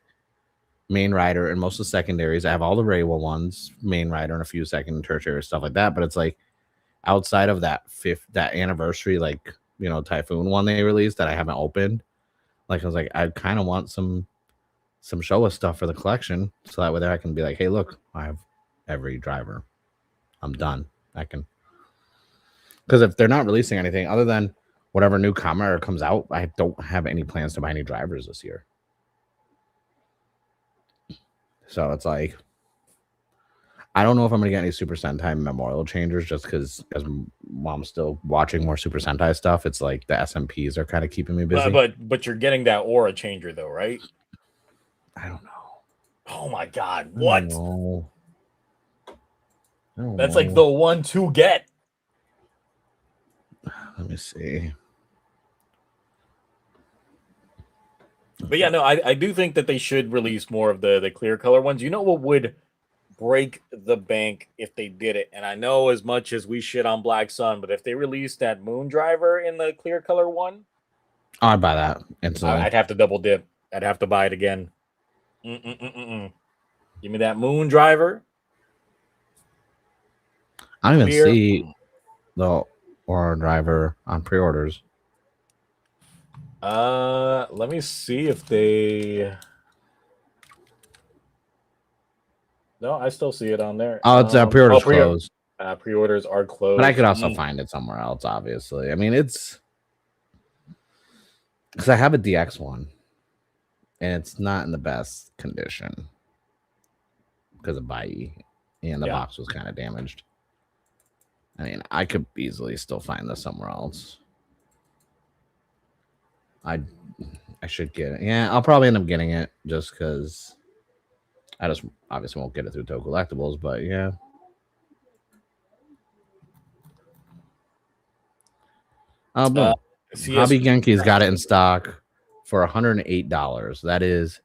main rider and most of the secondaries. I have all the Reiwa ones, main rider, and a few second and tertiary stuff like that. But it's like outside of that anniversary, like Typhoon one they released that I haven't opened. Like I was like, I kind of want some Showa stuff for the collection, so that way there I can be like, hey, look, I have every driver. I'm done. I can, because if they're not releasing anything other than whatever new Kamen comes out, I don't have any plans to buy any drivers this year. So it's like, I don't know if I'm gonna get any Super Sentai memorial changers, just because as mom's still watching more Super Sentai stuff, it's like the SMPs are kind of keeping me busy. But you're getting that aura changer though, right? I don't know. Oh my god, what? That's know. like the one to get. Let me see. But yeah, no, I do think that they should release more of the clear color ones. You know what would break the bank if they did it? And I know as much as we shit on Black Sun, but if they released that Moon Driver in the clear color one, I'd buy that instantly. I'd have to double dip. I'd have to buy it again. Give me that Moon Driver. I don't even see the Aura Driver on pre-orders. Let me see if they. No, I still see it on there. Oh, it's pre-orders closed. Pre-orders are closed. But I could also find it somewhere else, obviously. I mean, it's because I have a DX one, and it's not in the best condition because of Bai, and the box was kind of damaged. I mean, I could easily still find this somewhere else. I should get it. Yeah, I'll probably end up getting it just because I just obviously won't get it through tokullectibles, but yeah. Oh, boom. Hobby Genki's got it in stock for $108. That is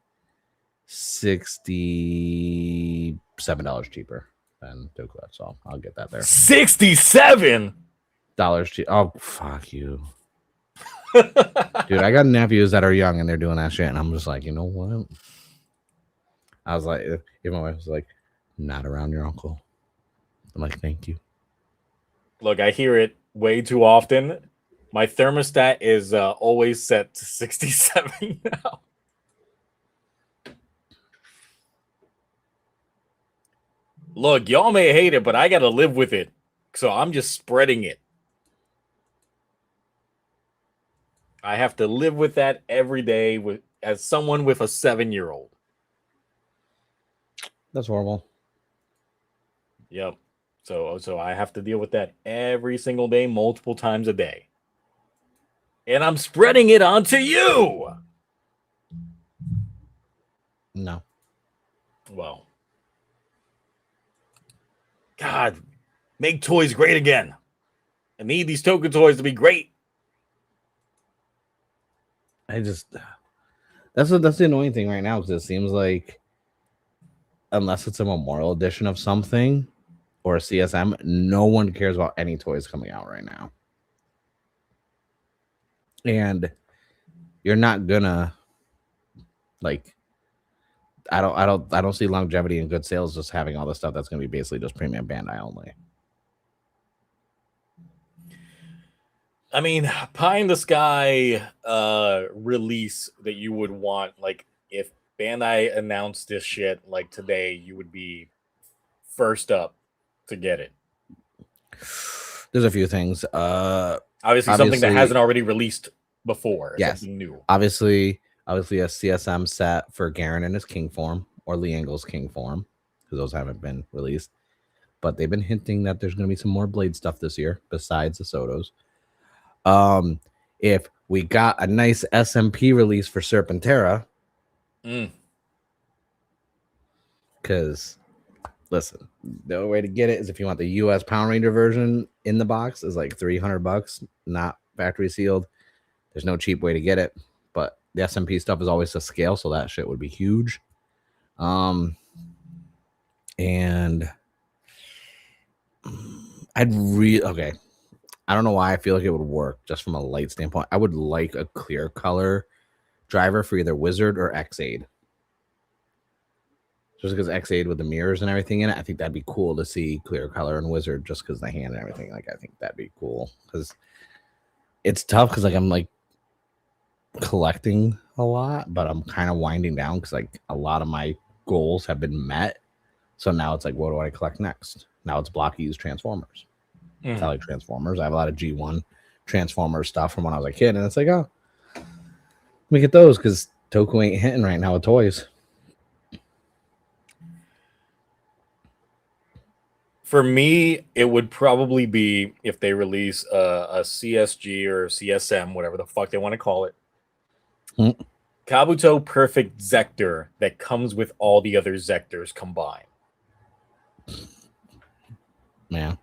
$67 cheaper than Tokulectibles. So I'll get that there. $67 cheap. Oh, fuck you. Dude, I got nephews that are young and they're doing that shit, and I'm just like, you know what? I was like, even my wife was like, not around your uncle. I'm like, thank you. Look, I hear it way too often. My thermostat is always set to 67 now. Look, y'all may hate it, but I gotta live with it. So I'm just spreading it. I have to live with that every day as someone with a 7-year-old. That's horrible. Yep. So I have to deal with that every single day, multiple times a day. And I'm spreading it onto you. No. Well. God, make toys great again. I need these Toku toys to be great. I just that's the annoying thing right now, because it seems like unless it's a Memorial Edition of something or a CSM, no one cares about any toys coming out right now. And you're not gonna like I don't see longevity and good sales just having all this stuff that's gonna be basically just premium Bandai only. I mean, pie in the sky release that you would want, like if Bandai announced this shit like today, you would be first up to get it. There's a few things. Obviously something that hasn't already released before. Yes. Something new. Obviously a CSM set for Garen in his king form or Lee Engel's king form, because those haven't been released. But they've been hinting that there's going to be some more Blade stuff this year besides the Sotos. If we got a nice SMP release for Serpentera, because listen, the only way to get it is if you want the US Power Ranger version in the box is like $300, not factory sealed. There's no cheap way to get it, but the SMP stuff is always to scale, so that shit would be huge. And I'd okay. I don't know why I feel like it would work just from a light standpoint. I would like a clear color driver for either Wizard or X-Aid. Just because X-Aid with the mirrors and everything in it, I think that'd be cool to see clear color and Wizard just because the hand and everything. Like, I think that'd be cool because it's tough because like I'm like collecting a lot, but I'm kind of winding down because like a lot of my goals have been met. So now it's like, what do I collect next? Now it's Blocky's Transformers. I like Transformers. I have a lot of G1 Transformers stuff from when I was a kid, and it's like, oh, let me get those because Toku ain't hitting right now with toys. For me, it would probably be if they release a CSG or CSM, whatever the fuck they want to call it. Kabuto Perfect Zector that comes with all the other Zectors combined. Yeah,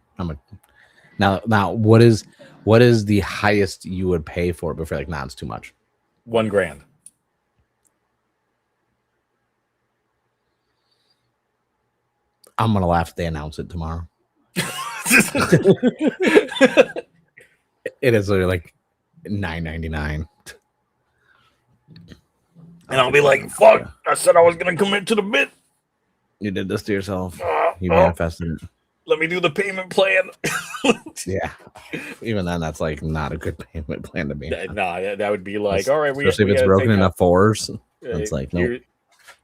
now what is the highest you would pay for it before like, nah, it's too much? $1,000. I'm gonna laugh if they announce it tomorrow. It is literally like $9.99. And I'll be like, fuck, I said I was gonna commit to the bit. You did this to yourself. You manifested it. Let me do the payment plan. Yeah. Even then, that's like not a good payment plan to be. Nah, that would be like, all right, especially if it's broken into fours. It's like, no.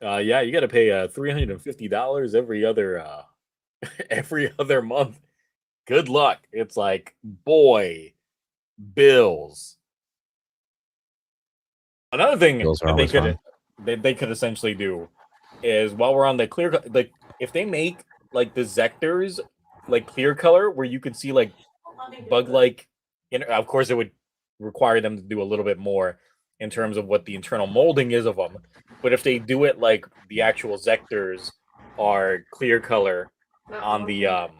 Yeah, you got to pay $350 every other month. Good luck. It's like, boy, bills. Another thing they could essentially do is, while we're on the clear, like if they make like the Zectors like clear color where you could see like bug-like, of course it would require them to do a little bit more in terms of what the internal molding is of them, but if they do it like the actual Zectors are clear color on the on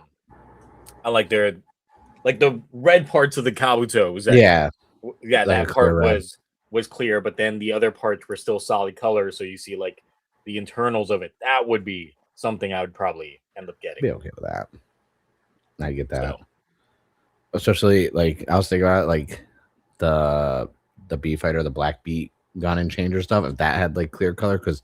like their like the red parts of the Kabuto Zector. Yeah, that part was clear, but then the other parts were still solid color, so you see like the internals of it. That would be something I would probably end up getting. Be okay with that. I get that. So. Especially like I was thinking about like the the B fighter, the black beat gun and changer stuff, if that had like clear color, because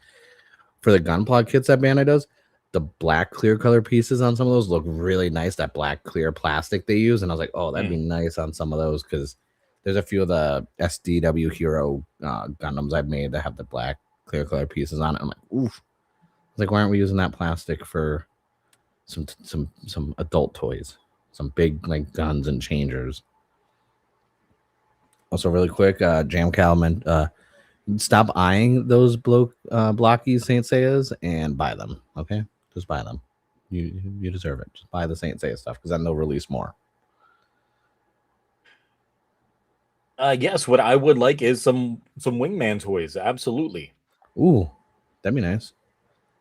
for the gun plug kits that Bandai does, the black clear color pieces on some of those look really nice. That black clear plastic they use, and I was like, oh, that'd be nice on some of those, because there's a few of the SDW Hero Gundams I've made that have the black clear color pieces on it. I'm like, oof. I was like, why aren't we using that plastic for some adult toys, some big like guns and changers? Also, really quick, Jam Calman, stop eyeing those blocky Saint Seiya's and buy them. Okay, just buy them. You deserve it. Just buy the Saint Seiya stuff, because then they'll release more. Yes, what I would like is some Wingman toys. Absolutely. Ooh, that'd be nice.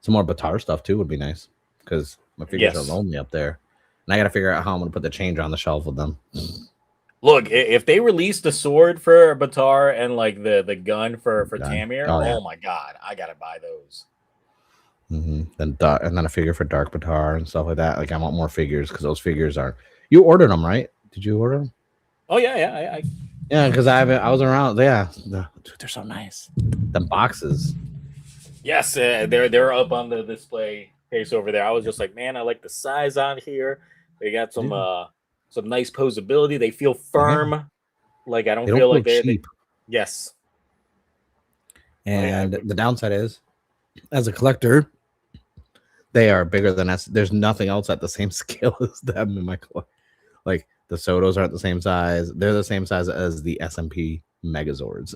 Some more Batar stuff too would be nice, because my figures are lonely up there, and I got to figure out how I'm gonna put the changer on the shelf with them. Look, if they release the sword for Batar and like the gun for Tamir, oh my god, I gotta buy those. And then a figure for Dark Batar and stuff like that. Like, I want more figures, because those figures are. You ordered them, right? Did you order them? Oh yeah. Yeah, because I was around. Yeah, dude, they're so nice. Them boxes. Yes, they're up on the display case over there. I was just like, man, I like the size on here. They got some nice posability. They feel firm. Like, I don't feel like they're cheap. Yes. And the downside is, as a collector, they are bigger than us. There's nothing else at the same scale as them in my collection. Like, the Sotos aren't the same size. They're the same size as the SMP Megazords.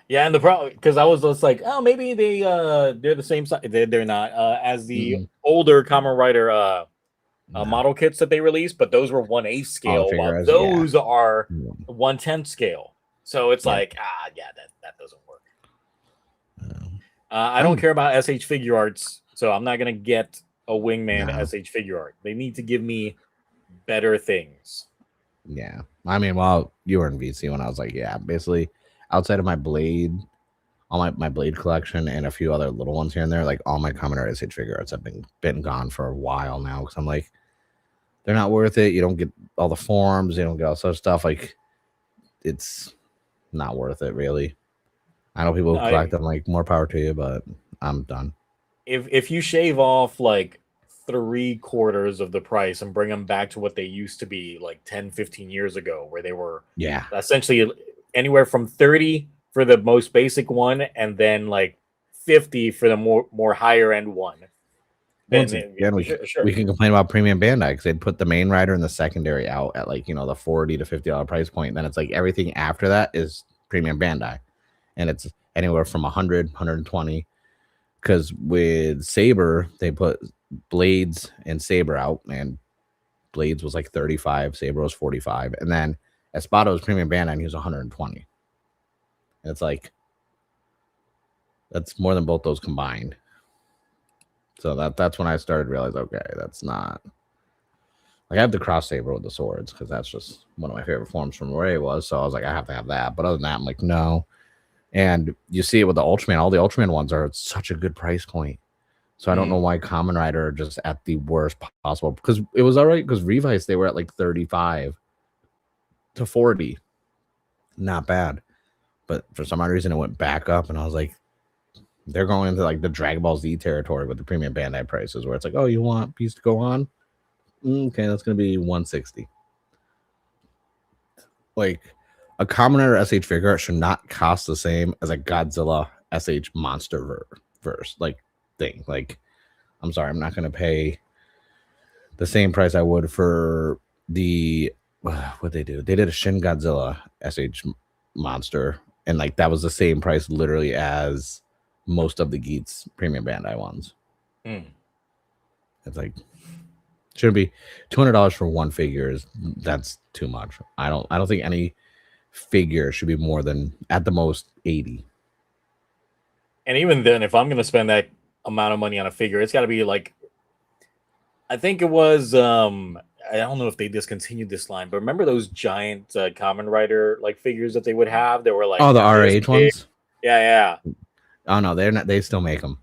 Yeah, and the problem, because I was just like, oh, maybe they're the same size. They're not as the older Kamen Rider model kits that they released, but those were 1/8 scale, while those are 1/10 scale. So it's like, that doesn't work. I don't care about SH Figure Arts, so I'm not gonna get a Wingman SH Figure Art. They need to give me better things. Yeah, I mean, while you were in VC, when I was like, basically, outside of my blade, all my blade collection and a few other little ones here and there, like all my Kamen Rider SH Figure Arts have been gone for a while now, because I'm like, they're not worth it. You don't get all the forms, you don't get all such stuff. Like, it's not worth it, really. I know people who collect them, like, more power to you, but I'm done. If you shave off like 3/4 of the price and bring them back to what they used to be like 10-15 years ago, where they were essentially anywhere from 30 for the most basic one, and then like 50 for the more higher end one. Once again, we can complain about Premium Bandai, because they'd put the main rider and the secondary out at like, the $40 to $50 price point. Then it's like everything after that is Premium Bandai, and it's anywhere from 100, 120. Because with Saber, they put Blades and Saber out, and Blades was like 35, Saber was 45, and then Espada was Premium Bandai, and he was 120. And it's like, that's more than both those combined. So that's when I started to realize, okay, that's not. Like, I have the cross saber with the swords, because that's just one of my favorite forms from where it was. So I was like, I have to have that. But other than that, I'm like, no. And you see it with the Ultraman. All the Ultraman ones are at such a good price point. So I don't know why Kamen Rider are just at the worst possible. Because it was all right, because Revice, they were at like 35 to 40. Not bad. But for some odd reason, it went back up. And I was like, they're going into like the Dragon Ball Z territory with the Premium Bandai prices, where it's like, oh, you want piece to go on? Okay, that's going to be 160. Like, a Kamen Rider SH figure art should not cost the same as a Godzilla SH monster verse like thing. Like, I'm sorry, I'm not going to pay the same price I would for the what they do. They did a Shin Godzilla SH monster, and like that was the same price literally as most of the Geats Premium Bandai ones. It's like, shouldn't be $200 for one figure. That's too much. I don't think any figure should be more than at the most 80. And even then, if I'm going to spend that amount of money on a figure, it's got to be like, I think it was I don't know if they discontinued this line, but remember those giant Kamen Rider like figures that they would have? They were like, oh, the RH ones. Yeah. Oh no, they're not. They still make them.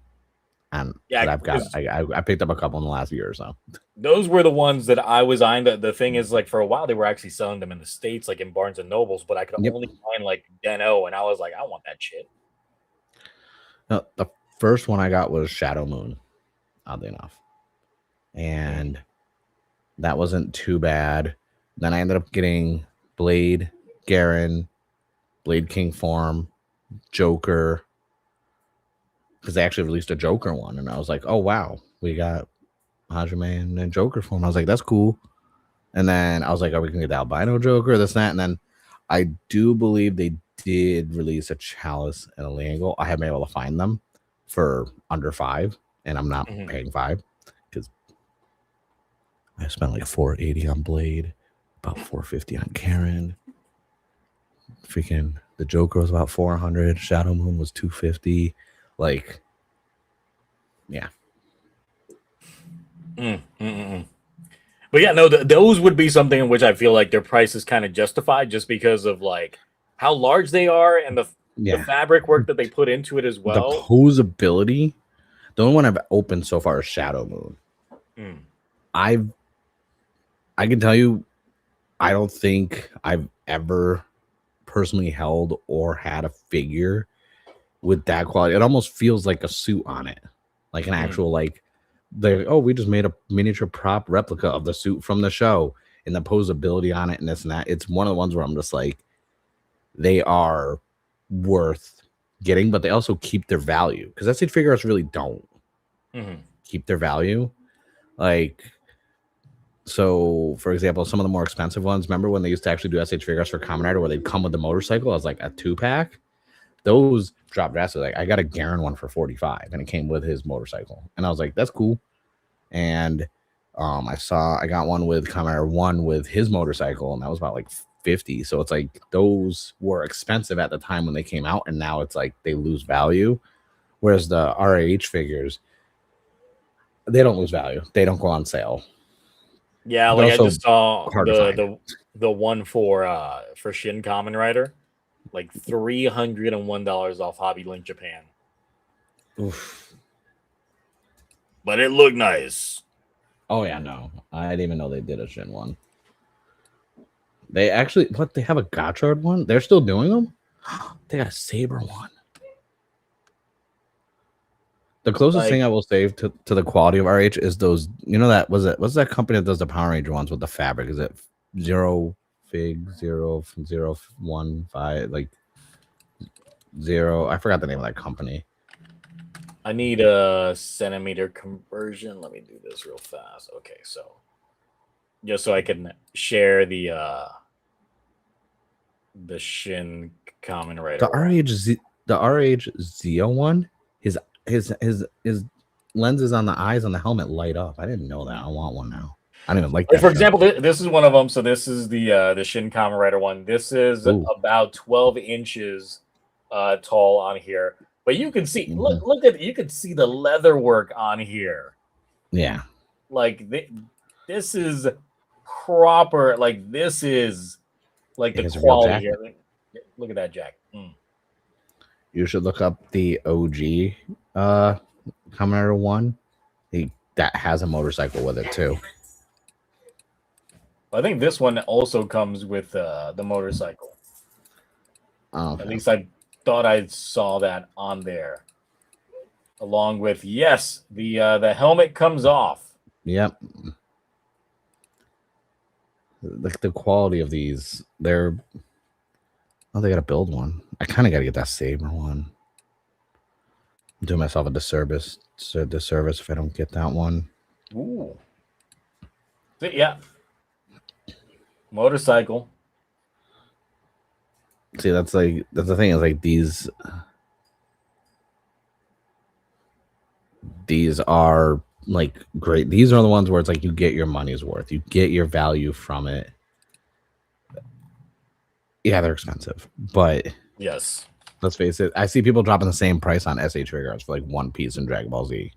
and because Yeah, I've got I picked up a couple in the last year or so. those were the ones that I was eyeing. The thing is, like, for a while they were actually selling them in the States, like in Barnes and Nobles, but I could Yep. only find like Deno, and I was like, I want that shit. No, the first one I got was Shadow Moon, oddly enough, and that wasn't too bad. Then I ended up getting Blade, Garen, Blade King form, Joker, because they actually released a Joker one, and I was like, oh wow, we got Hajime and Joker form. I was like, that's cool. And then I was like, are we gonna get the albino Joker, this, that? And then I do believe they did release a Chalice and a Langle. I haven't been able to find them for under $5, and I'm not paying $5 because I spent like $480 on Blade, about $450 on Karen. Freaking the Joker was about $400. Shadow Moon was $250. Like, yeah. But yeah, no, those would be something in which I feel like their price is kind of justified just because of like how large they are and the fabric work that they put into it as well. The posability. The only one I've opened so far is Shadow Moon. I can tell you, I don't think I've ever personally held or had a figure with that quality. It almost feels like a suit on it, like an actual like. We just made a miniature prop replica of the suit from the show, and the posability on it and this and that. It's one of the ones where I'm just like, they are worth getting, but they also keep their value, because SH Figuarts really don't keep their value. Like, so for example, some of the more expensive ones, remember when they used to actually do SH Figuarts for Kamen Rider where they'd come with the motorcycle as like a 2-pack? Those dropped drastically. Like, I got a Garen one for $45 and it came with his motorcycle, and I was like, that's cool. And I got one with Kamen Rider 1 with his motorcycle, and that was about like $50. So it's like those were expensive at the time when they came out, and now it's like they lose value. Whereas the RAH figures, they don't lose value. They don't go on sale. Yeah, like I just saw the one for Shin Kamen Rider, like $301 off Hobby Link Japan. Oof. But it looked nice. Oh yeah, no, I didn't even know they did a Shin one. They actually, they have a Gotchard one? They're still doing them? They got a Saber one. The closest thing I will say to the quality of RH is those, what's that company that does the Power Ranger ones with the fabric? Is it Zero Fig 015, like Zero? I forgot the name of that company. I need a centimeter conversion. Let me do this real fast. Okay, so just so I can share the Shin Kamen Rider. The RH Zio one, his lenses on the eyes on the helmet light up. I didn't know that. I want one now. I don't even like that. For example, this is one of them. So this is the Shin Kamen Rider one. This is about 12 inches tall on here. But you can see, you can see the leather work on here. Yeah. Like this is proper. Like this is like the quality here. Look at that jacket. You should look up the OG Kamen Rider 1. That has a motorcycle with it too. I think this one also comes with the motorcycle. Okay. At least I thought I saw that on there, along with the helmet comes off. Yep. The quality of these, they gotta build one. I kind of gotta get that Saber one. I'm doing myself a disservice if I don't get that one. Ooh. Yeah. Motorcycle. See, that's the thing, is like these are like great. These are the ones where it's like you get your money's worth. You get your value from it. Yeah, they're expensive, but yes, let's face it. I see people dropping the same price on SH Figuarts for like One Piece and Dragon Ball Z.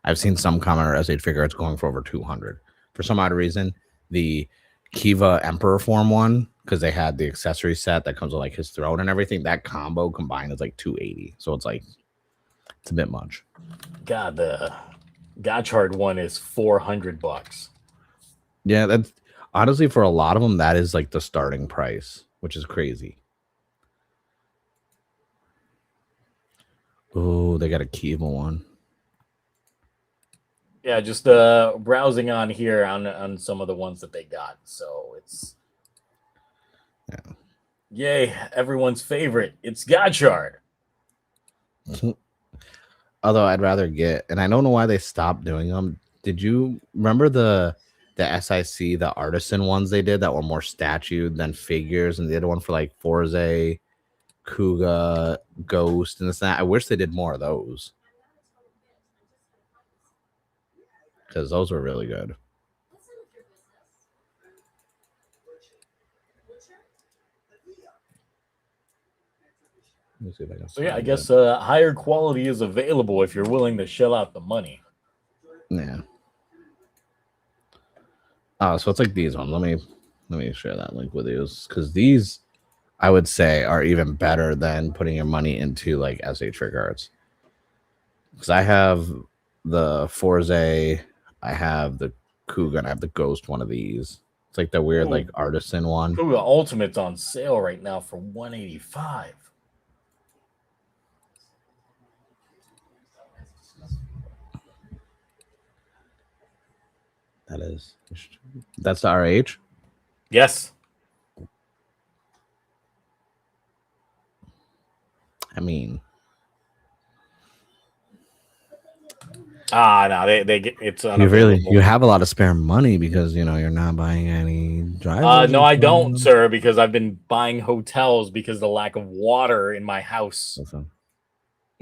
I've seen some Kamen Rider SH Figuarts going for over $200. For some odd reason, the Kiva Emperor form one because they had the accessory set that comes with like his throne and everything. That combo combined is like 280. So it's like it's a bit much. God, the Gotchard one is $400. Yeah, that's honestly for a lot of them, that is like the starting price, which is crazy. Oh, they got a Kiva one. Yeah, just browsing on here on some of the ones that they got. So it's yay, everyone's favorite. It's Gotchard. Although I'd rather get, and I don't know why they stopped doing them. Did you remember the SIC, the artisan ones they did that were more statued than figures, and they did one for like Forze, Kuga, Ghost, and this and that. I wish they did more of those because those were really good. Let me see if I can. So yeah, I guess higher quality is available if you're willing to shell out the money. Yeah. Oh, so it's like these ones. Let me share that link with you because these I would say are even better than putting your money into like SA trick arts. Because I have the Forze, I have the Kuga, and I have the Ghost one of these. It's like the weird like artisan one. Kuga Ultimate's on sale right now for $185. That's the RH? Yes. I mean, no, they get it's you have a lot of spare money because you know you're not buying any drivers. No, I don't, sir, because I've been buying hotels because of the lack of water in my house. Listen,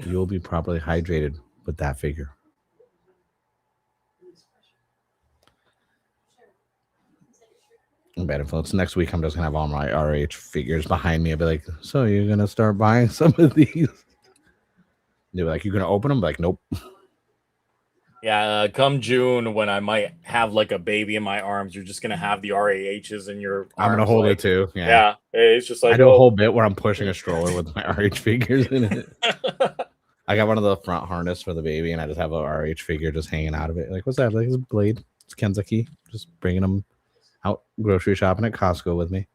you'll be properly hydrated with that figure. Bad influence. Next week, I'm just gonna have all my RH figures behind me. I'll be like, "So you're gonna start buying some of these?" They'll be like, "You're gonna open them?" Like, nope. Yeah, come June when I might have like a baby in my arms, you're just gonna have the RAHs in your arms. I'm gonna hold like, it too. Yeah, it's just like I do a whole bit where I'm pushing a stroller with my RH figures in it. I got one of the front harness for the baby, and I just have a RH figure just hanging out of it. Like, what's that? Like, it's a blade. It's Kenzaki. Just bringing them out grocery shopping at Costco with me.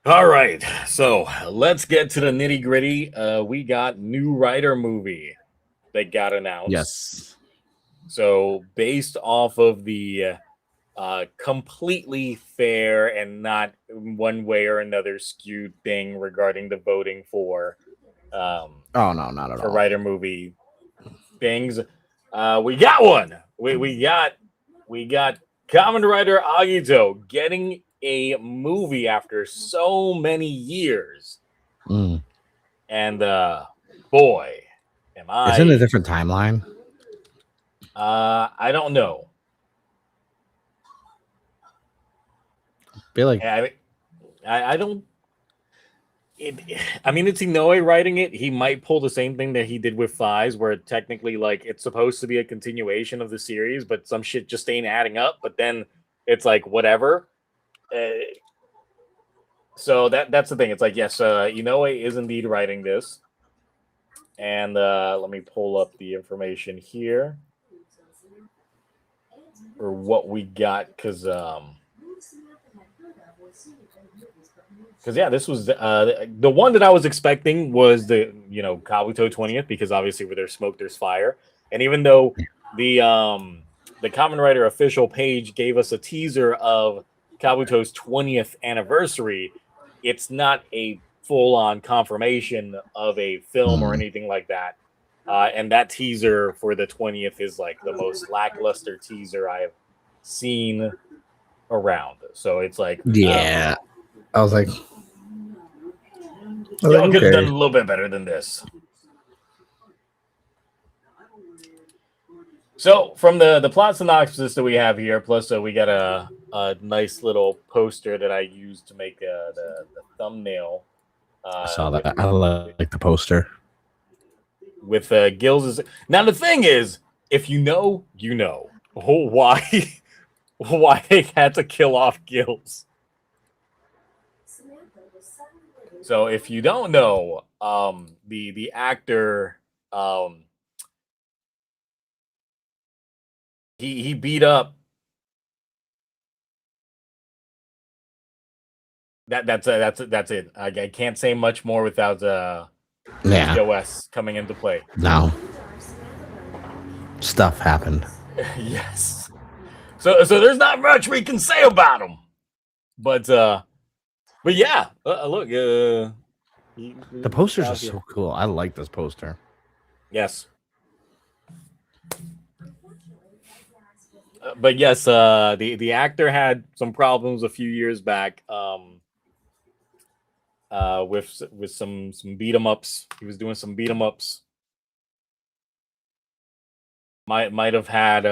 All right, so let's get to the nitty gritty. We got new Rider movie that got announced. Yes. So based off of the completely fair and not one way or another skewed thing regarding the voting for oh no, not at for all. Rider movie things, we got one. We got Kamen Rider Agito getting a movie after so many years. And boy, am I. Isn't it a different timeline? I don't know. I feel like I don't. I mean, it's Inoue writing it. He might pull the same thing that he did with Fies, where technically, like, it's supposed to be a continuation of the series, but some shit just ain't adding up. But then it's like whatever. So that's the thing. It's like, yes, Inoue is indeed writing this, and let me pull up the information here or what we got because yeah, this was the one that I was expecting was the Kabuto 20th, because obviously where there's smoke there's fire. And even though the Kamen Rider official page gave us a teaser of Kabuto's 20th anniversary, it's not a full-on confirmation of a film or anything like that. And that teaser for the 20th is like the most lackluster teaser I have seen around. So it's like, yeah, I was like, y'all could have done a little bit better than this. So from the plot synopsis that we have here, plus we got a nice little poster that I used to make the thumbnail. I saw that. I like the poster. With Gills. Now the thing is, if you know, you know why they had to kill off Gills. So if you don't know, the actor, he beat up that's it. I can't say much more without Yeah. TOS coming into play. No. Stuff happened. Yes. So there's not much we can say about him. But yeah, look, The posters are so cool. I like this poster. Yes. But yes, the actor had some problems a few years back, with some beat 'em ups. He was doing some beat 'em ups. Might have had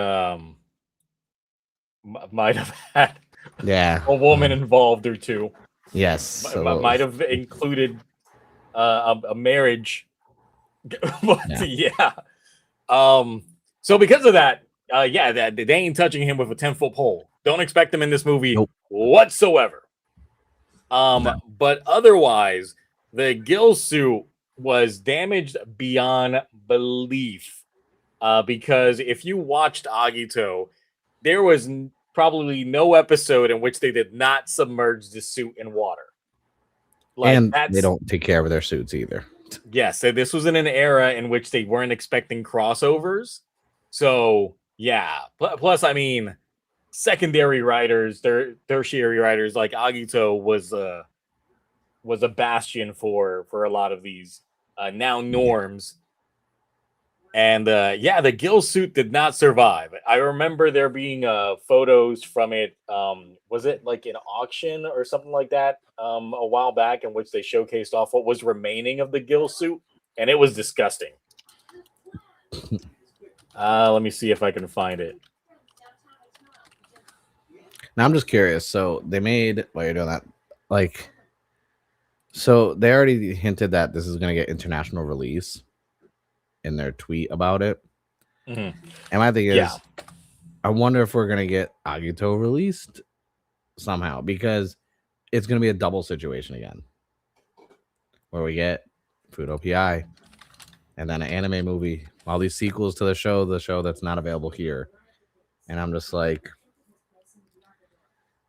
might have had a woman involved or two. Yes, might have included a marriage. But yeah. So because of that, they ain't touching him with a 10-foot pole. Don't expect him in this movie whatsoever. But otherwise, the gill suit was damaged beyond belief. Because if you watched Agito, there was probably no episode in which they did not submerge the suit in water. Like, and they don't take care of their suits either. Yes, so this was in an era in which they weren't expecting crossovers. So yeah, plus I mean, secondary writers, tertiary writers like Agito was a bastion for a lot of these now norms. And the gill suit did not survive. I remember there being photos from it. Was it like an auction or something like that a while back, in which they showcased off what was remaining of the gill suit, and it was disgusting. Let me see if I can find it. Now I'm just curious. So they made, while you're doing that, like, so they already hinted that this is going to get international release in their tweet about it. Mm-hmm. And my thing is, I wonder if we're going to get Agito released somehow, because it's going to be a double situation again, where we get Food OPI and then an anime movie, all these sequels to the show that's not available here. And I'm just like,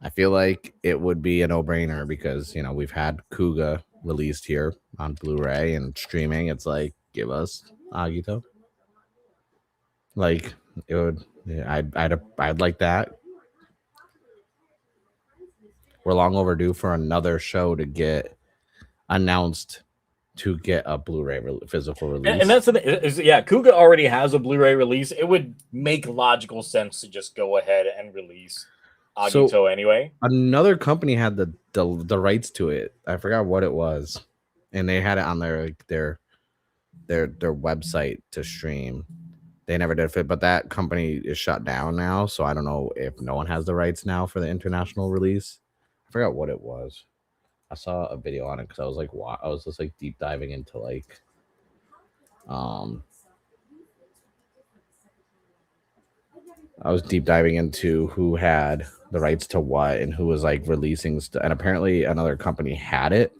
I feel like it would be a no-brainer, because, you know, we've had Kuga released here on Blu-ray and streaming. It's like, give us Agito. Like, it would, I'd like that. We're long overdue for another show to get announced to get a Blu-ray physical release. And that's Kuga already has a Blu-ray release. It would make logical sense to just go ahead and release Agito anyway. Another company had the rights to it. I forgot what it was, and they had it on their website to stream. They never did fit, but that company is shut down now, so I don't know if no one has the rights now for the international release. I forgot what it was. I saw a video on it because I was like, wow, I was just like deep diving into like I was deep diving into who had the rights to what and who was like releasing stuff. And apparently another company had it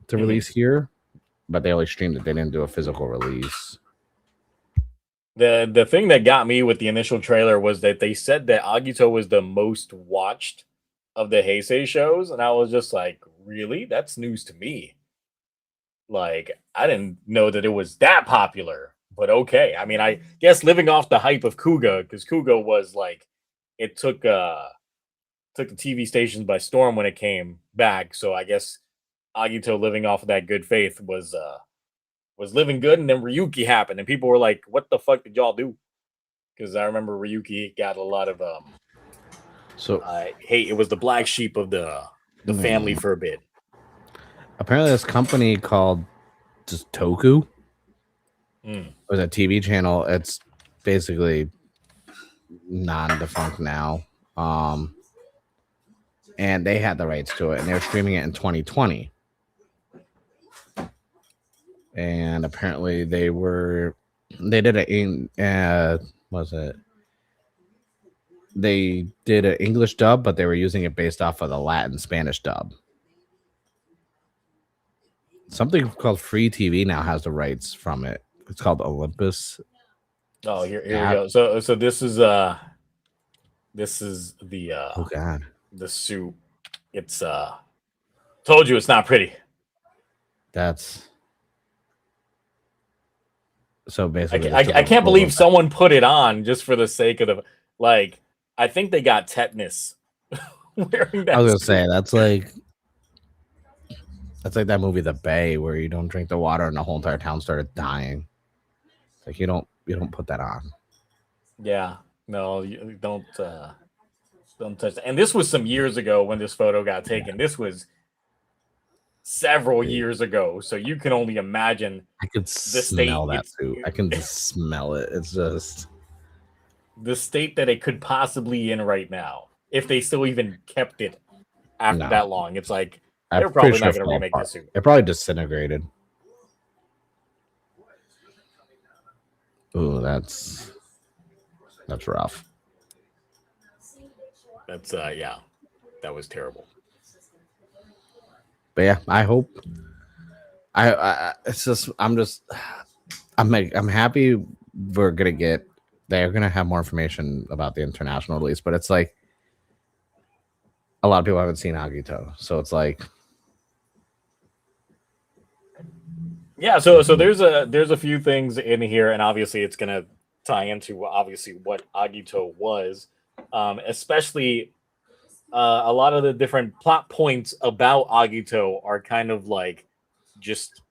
to release here, but they only streamed it. They didn't do a physical release. The thing that got me with the initial trailer was that they said that Agito was the most watched of the Heisei shows, and I was just like, really? That's news to me. Like, I didn't know that it was that popular, but okay. I mean, I guess living off the hype of Kuga, because Kuga was like, it took the TV stations by storm when it came back. So I guess Agito, living off of that good faith, was living good. And then Ryuki happened, and people were like, what the fuck did y'all do? Because I remember Ryuki got a lot of hey, it was the black sheep of the family for a bit. Apparently this company called just Toku was a TV channel. It's basically non-defunct now, and they had the rights to it, and they were streaming it in 2020. And apparently they did they did an English dub, but they were using it based off of the Latin Spanish dub. something called Free TV now has the rights from it. It's called Olympus. Oh, here we go. So this is the Oh god, the suit. It's told you it's not pretty. that's so basically. I can't believe someone put it on just for the sake of the like. I think they got tetanus wearing that. I was gonna say that's like that movie The Bay where you don't drink the water and the whole entire town started dying. Like you don't put that on. Yeah, no, you don't touch that. And this was some years ago when this photo got taken. This was several years ago, so you can only imagine. I could smell that too. I can just smell it. It's just the state that it could possibly in right now, if they still even kept it after that long. It's like they're probably not going to remake this suit. It probably disintegrated. Ooh, that's rough. That's yeah, that was terrible. But yeah, I hope. It's just I'm happy we're gonna get. They're gonna have more information about the international release, but it's like a lot of people haven't seen Agito, so it's like. Yeah, so there's a few things in here, and obviously it's gonna tie into obviously what Agito was, especially a lot of the different plot points about Agito are kind of like just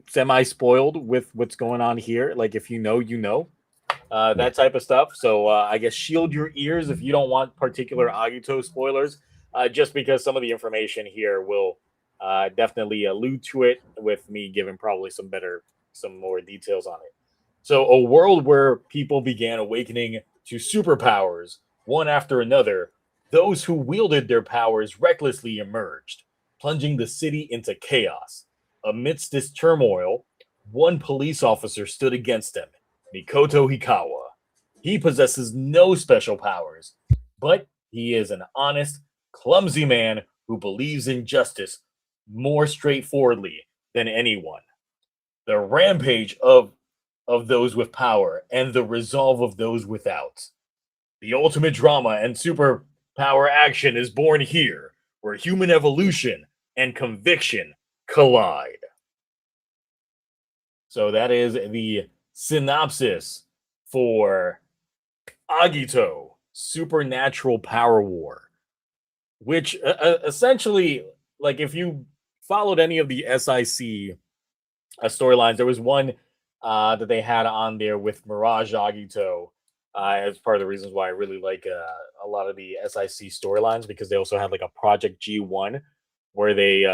semi spoiled with what's going on here. Like if you know, you know, that type of stuff. So I guess shield your ears if you don't want particular Agito spoilers, just because some of the information here will. Definitely allude to it with me giving probably some more details on it. So a world where people began awakening to superpowers one after another, those who wielded their powers recklessly emerged, plunging the city into chaos. Amidst this turmoil, one police officer stood against them, Mikoto Hikawa. He possesses no special powers, but he is an honest, clumsy man who believes in justice more straightforwardly than anyone. The rampage of those with power and the resolve of those without. The ultimate drama and superpower action is born here, where human evolution and conviction collide. So that is the synopsis for Agito, Supernatural Power War, which essentially, like if you followed any of the SIC storylines, there was one that they had on there with Mirage Agito as part of the reasons why I really like a lot of the SIC storylines, because they also had like a Project G1 where they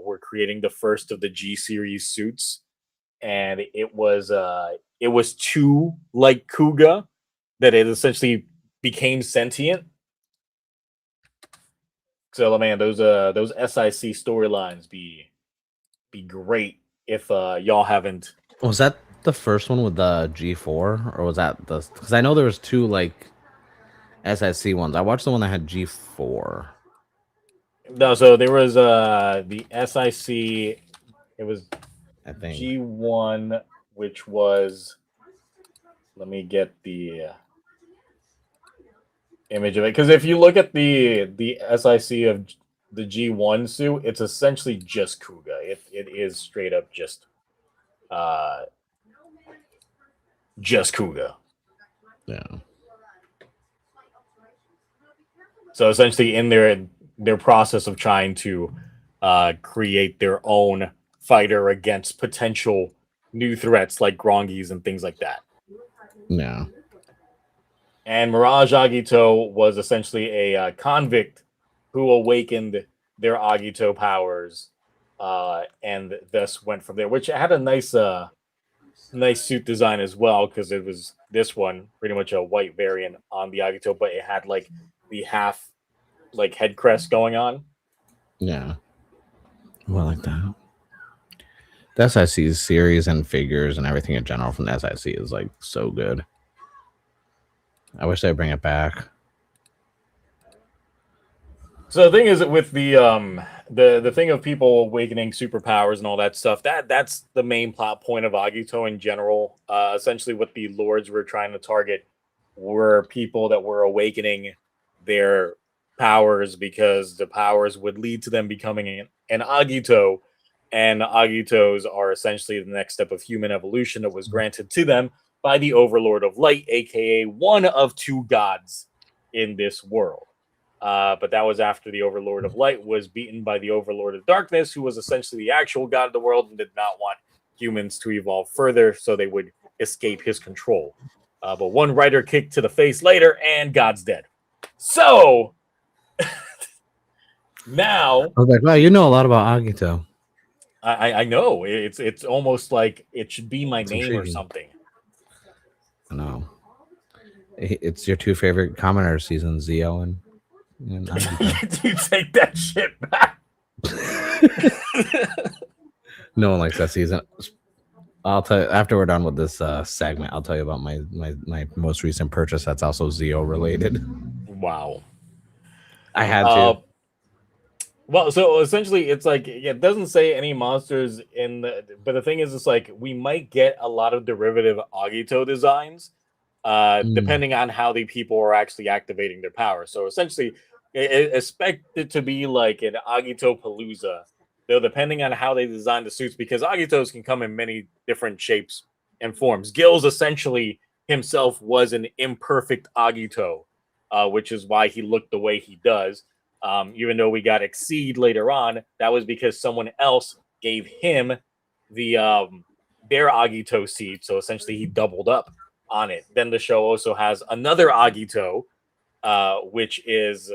were creating the first of the G series suits, and it was too like Kuga that it essentially became sentient. So man, those SIC storylines be great if y'all haven't. Was that the first one with the G4, or was that the? Because I know there was two like SIC ones. I watched the one that had G4. No, so there was the SIC. It was I think G1, which was. Let me get the image of it, because if you look at the SIC of the G1 suit, it's essentially just Kuga. It is straight up just Kuga. Yeah. So essentially, in their process of trying to create their own fighter against potential new threats like Grongis and things like that. Yeah. And Mirage Agito was essentially a convict who awakened their Agito powers, and thus went from there. Which had a nice suit design as well, because it was this one pretty much a white variant on the Agito, but it had like the half like head crest going on. Yeah. Well, like that. The SIC series and figures and everything in general from the SIC is like so good. I wish they'd bring it back. So the thing is with the thing of people awakening superpowers and all that stuff, that's the main plot point of Agito in general. Essentially what the lords were trying to target were people that were awakening their powers because the powers would lead to them becoming an Agito, and Agitos are essentially the next step of human evolution that was granted to them by the Overlord of Light, aka one of two gods in this world. But that was after the Overlord of Light was beaten by the Overlord of Darkness, who was essentially the actual god of the world and did not want humans to evolve further so they would escape his control. But one writer kicked to the face later, and God's dead. So now I was like, wow, you know a lot about Agito. I know it's almost like it should be my It's name or intriguing. something. I know. It's your two favorite commoner seasons, Zio and Agito. You take that shit back. No one likes that season. I'll tell you after we're done with this segment. I'll tell you about my most recent purchase. That's also Zio related. Wow. I had to. Well, so essentially, it's like it doesn't say any monsters in the, but the thing is, it's like we might get a lot of derivative Agito designs, depending on how the people are actually activating their power. So essentially, expect it to be like an Agito Palooza, though, depending on how they design the suits, because Agitos can come in many different shapes and forms. Gills essentially himself was an imperfect Agito, which is why he looked the way he does. Even though we got Exceed later on, that was because someone else gave him the their Agito seed. So essentially, he doubled up on it. Then the show also has another Agito, which is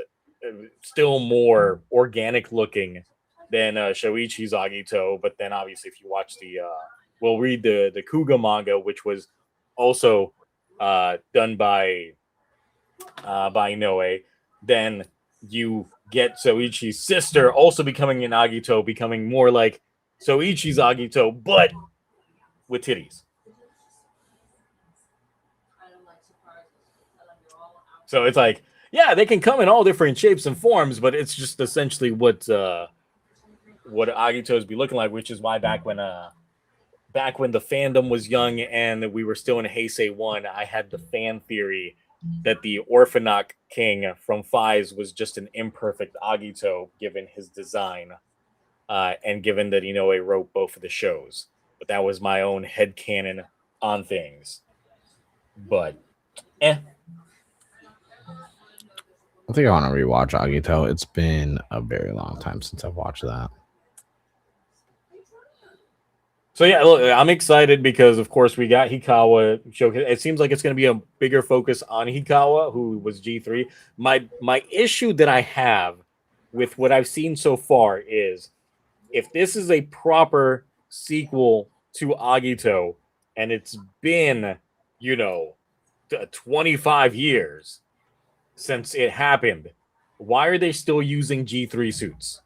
still more organic looking than Shoichi's Agito. But then obviously, if you watch we'll read the Kuga manga, which was also done by Noe. Then you get Soichi's sister also becoming an Agito, becoming more like Soichi's Agito, but with titties. So it's like, yeah, they can come in all different shapes and forms, but it's just essentially what Agitos be looking like, which is why back when the fandom was young and we were still in Heisei 1, I had the fan theory that the Orphanok King from Fives was just an imperfect Agito given his design, and given that Inoue wrote both of the shows. But that was my own headcanon on things. But, I think I want to rewatch Agito. It's been a very long time since I've watched that. So yeah, look, I'm excited because of course we got Hikawa showcase. It seems like it's going to be a bigger focus on Hikawa, who was G3. My issue that I have with what I've seen so far is if this is a proper sequel to Agito and it's been, 25 years since it happened, why are they still using G3 suits?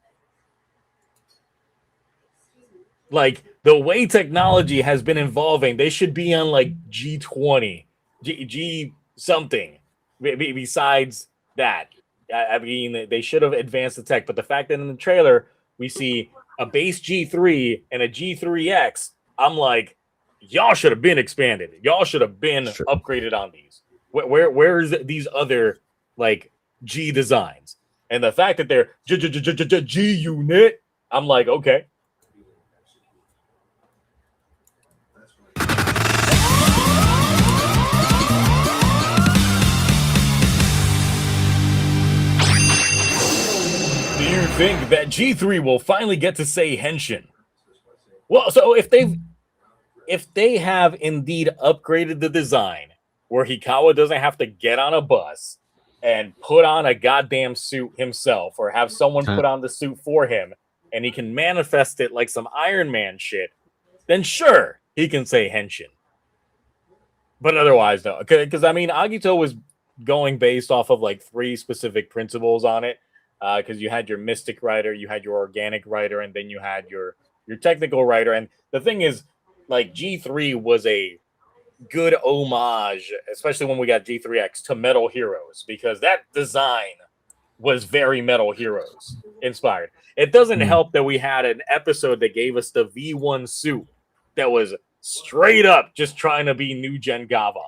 Like the way technology has been evolving, they should be on like G20, G something. Besides that, I mean, they should have advanced the tech. But the fact that in the trailer we see a base G3 and a G3X, I'm like, y'all should have been expanded. Y'all should have been upgraded on these. Where's these other like G designs? And the fact that they're G unit, I'm like, okay. Do you think that G3 will finally get to say Henshin? Well, so if they have indeed upgraded the design where Hikawa doesn't have to get on a bus and put on a goddamn suit himself or have someone put on the suit for him and he can manifest it like some Iron Man shit, then sure, he can say Henshin. But otherwise, no. Because, I mean, Agito was going based off of like 3 specific principles on it. Because you had your mystic writer, you had your organic writer, and then you had your technical writer. And the thing is, like, G3 was a good homage, especially when we got G3X, to Metal Heroes, because that design was very Metal Heroes inspired. It doesn't help that we had an episode that gave us the V1 suit that was straight up just trying to be new gen Gavon.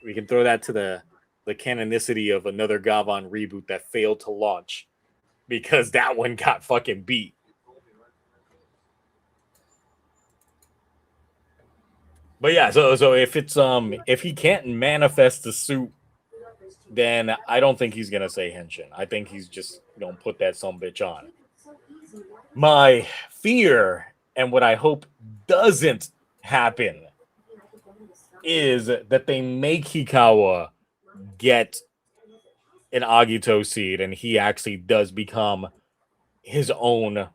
We can throw that to the canonicity of another Gavon reboot that failed to launch because that one got fucking beat. But yeah, so if it's if he can't manifest the suit, then I don't think he's gonna say Henshin. I think he's just gonna put that some bitch on. My fear and what I hope doesn't happen is that they make Hikawa get an Agito seed and he actually does become his own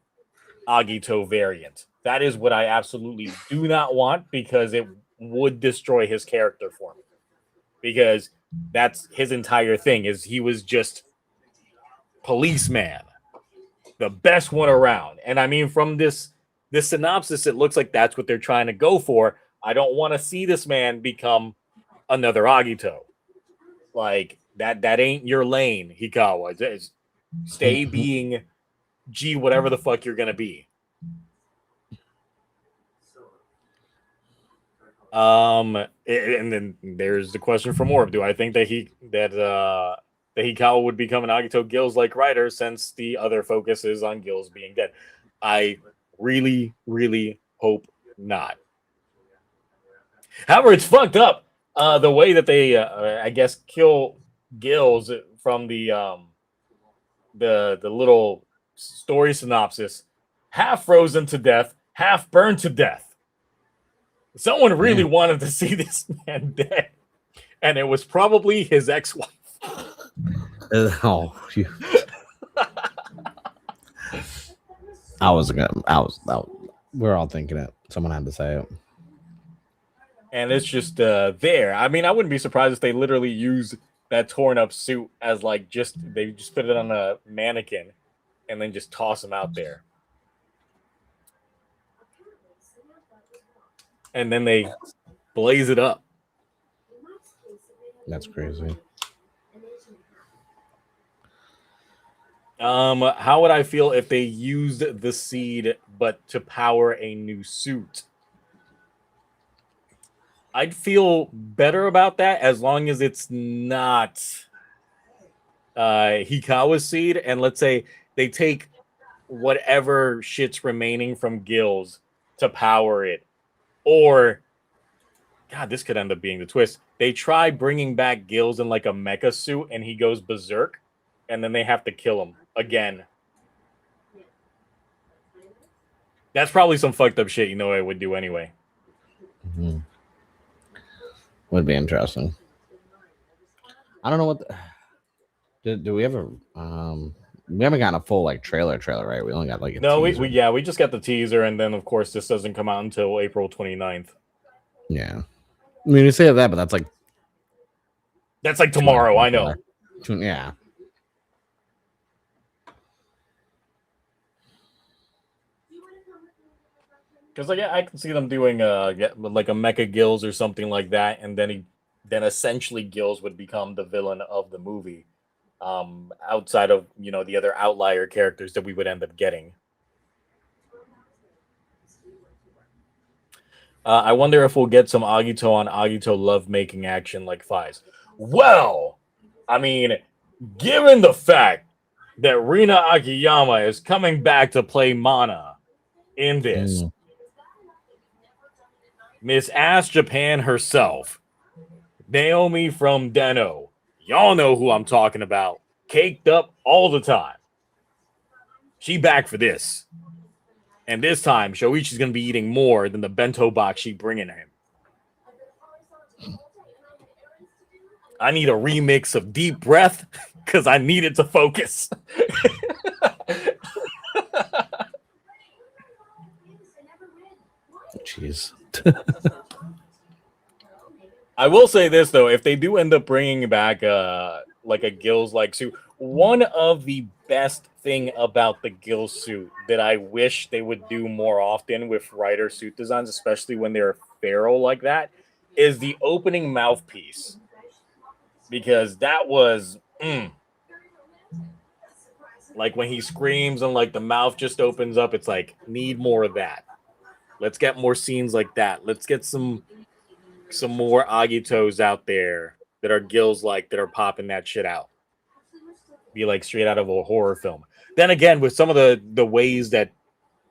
Agito variant. That is what I absolutely do not want because it would destroy his character for me. Because that's his entire thing is he was just policeman, the best one around. And I mean, from this synopsis, it looks like that's what they're trying to go for. I don't want to see this man become another Agito. Like that ain't your lane, Hikawa. Stay being G whatever the fuck you're gonna be. And then there's the question from Orb. Do I think that Hikawa would become an Agito Gills like writer since the other focus is on Gills being dead? I really, really hope not. However, it's fucked up the way that they I guess kill Gills from the little story synopsis, half frozen to death, half burned to death. Someone really wanted to see this man dead, and it was probably his ex-wife. We're all thinking it. Someone had to say it. And it's just there. I mean, I wouldn't be surprised if they literally use that torn up suit as like they just put it on a mannequin and then just toss him out there. And then they blaze it up. That's crazy. How would I feel if they used the seed but to power a new suit? I'd feel better about that as long as it's not Hikawa's seed, and let's say they take whatever shit's remaining from Gills to power it. Or, God, this could end up being the twist. They try bringing back Gills in like a mecha suit and he goes berserk, and then they have to kill him again. That's probably some fucked up shit I would do anyway. Mm-hmm. Would be interesting. I don't know what. Do we ever? We haven't gotten a full like trailer, right? We only got like a we just got the teaser, and then of course this doesn't come out until April 29th. Yeah, I mean you say that, but that's like tomorrow. I know. Yeah. Because like I can see them doing like a Mecha Gills or something like that, and then essentially Gills would become the villain of the movie. Outside of the other outlier characters that we would end up getting. I wonder if we'll get some Agito on Agito lovemaking action like Fies. Well, I mean, given the fact that Rina Akiyama is coming back to play Mana in this, Miss Ass Japan herself, Naomi from Deno, y'all know who I'm talking about. Caked up all the time. She back for this. And this time, Shoichi's going to be eating more than the bento box she bringing him. I need a remix of Deep Breath because I need it to focus. Jeez. I will say this though, if they do end up bringing back like a Gills like suit, one of the best thing about the Gills suit that I wish they would do more often with writer suit designs, especially when they're feral like that, is the opening mouthpiece, because that was Like when he screams and like the mouth just opens up, it's like need more of that. Let's get more scenes like that. Let's get some more Agitos out there that are gills like that are popping that shit out. Be like straight out of a horror film. Then again, with some of the ways that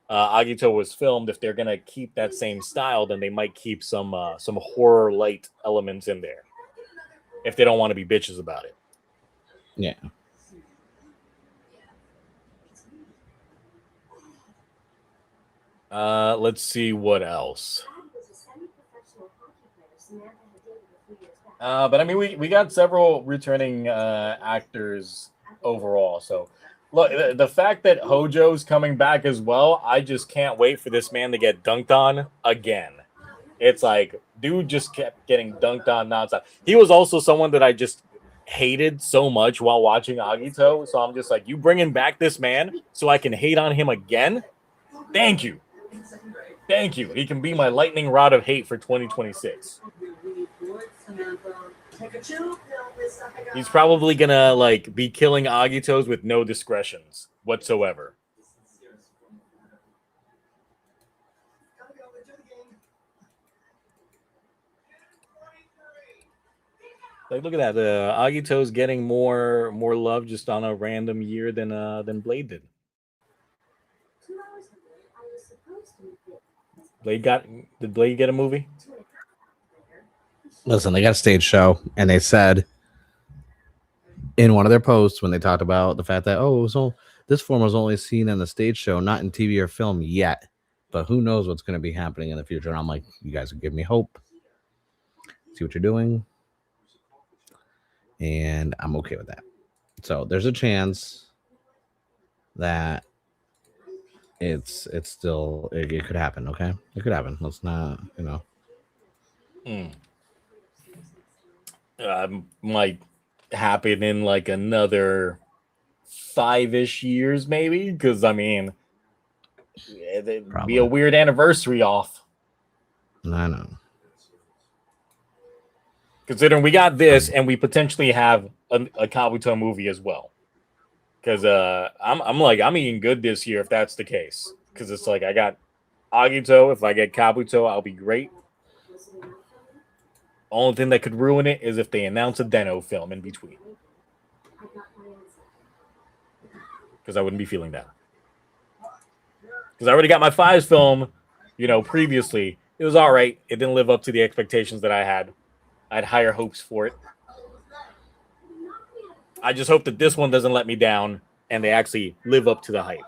Agito was filmed, if they're gonna keep that same style, then they might keep some horror light elements in there. If they don't want to be bitches about it. Yeah. Let's see what else. But I mean, we got several returning actors overall. So, look, the fact that Hojo's coming back as well, I just can't wait for this man to get dunked on again. It's like, dude just kept getting dunked on nonstop. He was also someone that I just hated so much while watching Agito. So I'm just like, you bringing back this man so I can hate on him again? Thank you. Thank you. He can be my lightning rod of hate for 2026. He's probably gonna like be killing Agitos with no discretions whatsoever. Like, look at that. Agito's getting more love just on a random year than Blade did. Did Blade get a movie? Listen, they got a stage show, and they said in one of their posts when they talked about the fact that this form was only seen in the stage show, not in TV or film yet, but who knows what's going to be happening in the future. And I'm like, you guys give me hope. See what you're doing, and I'm okay with that. So there's a chance that it's still it could happen. Okay, it could happen. Let's not, Might happen in like another 5-ish years, maybe. Because I mean, it'd be a weird anniversary off. I know. Considering we got this and we potentially have a Kabuto movie as well. Because I'm eating good this year if that's the case. Because it's like I got Agito. If I get Kabuto, I'll be great. Only thing that could ruin it is if they announce a Den-O film in between. Because I wouldn't be feeling that. Because I already got my Fives film, previously. It was all right. It didn't live up to the expectations that I had. I had higher hopes for it. I just hope that this one doesn't let me down and they actually live up to the hype.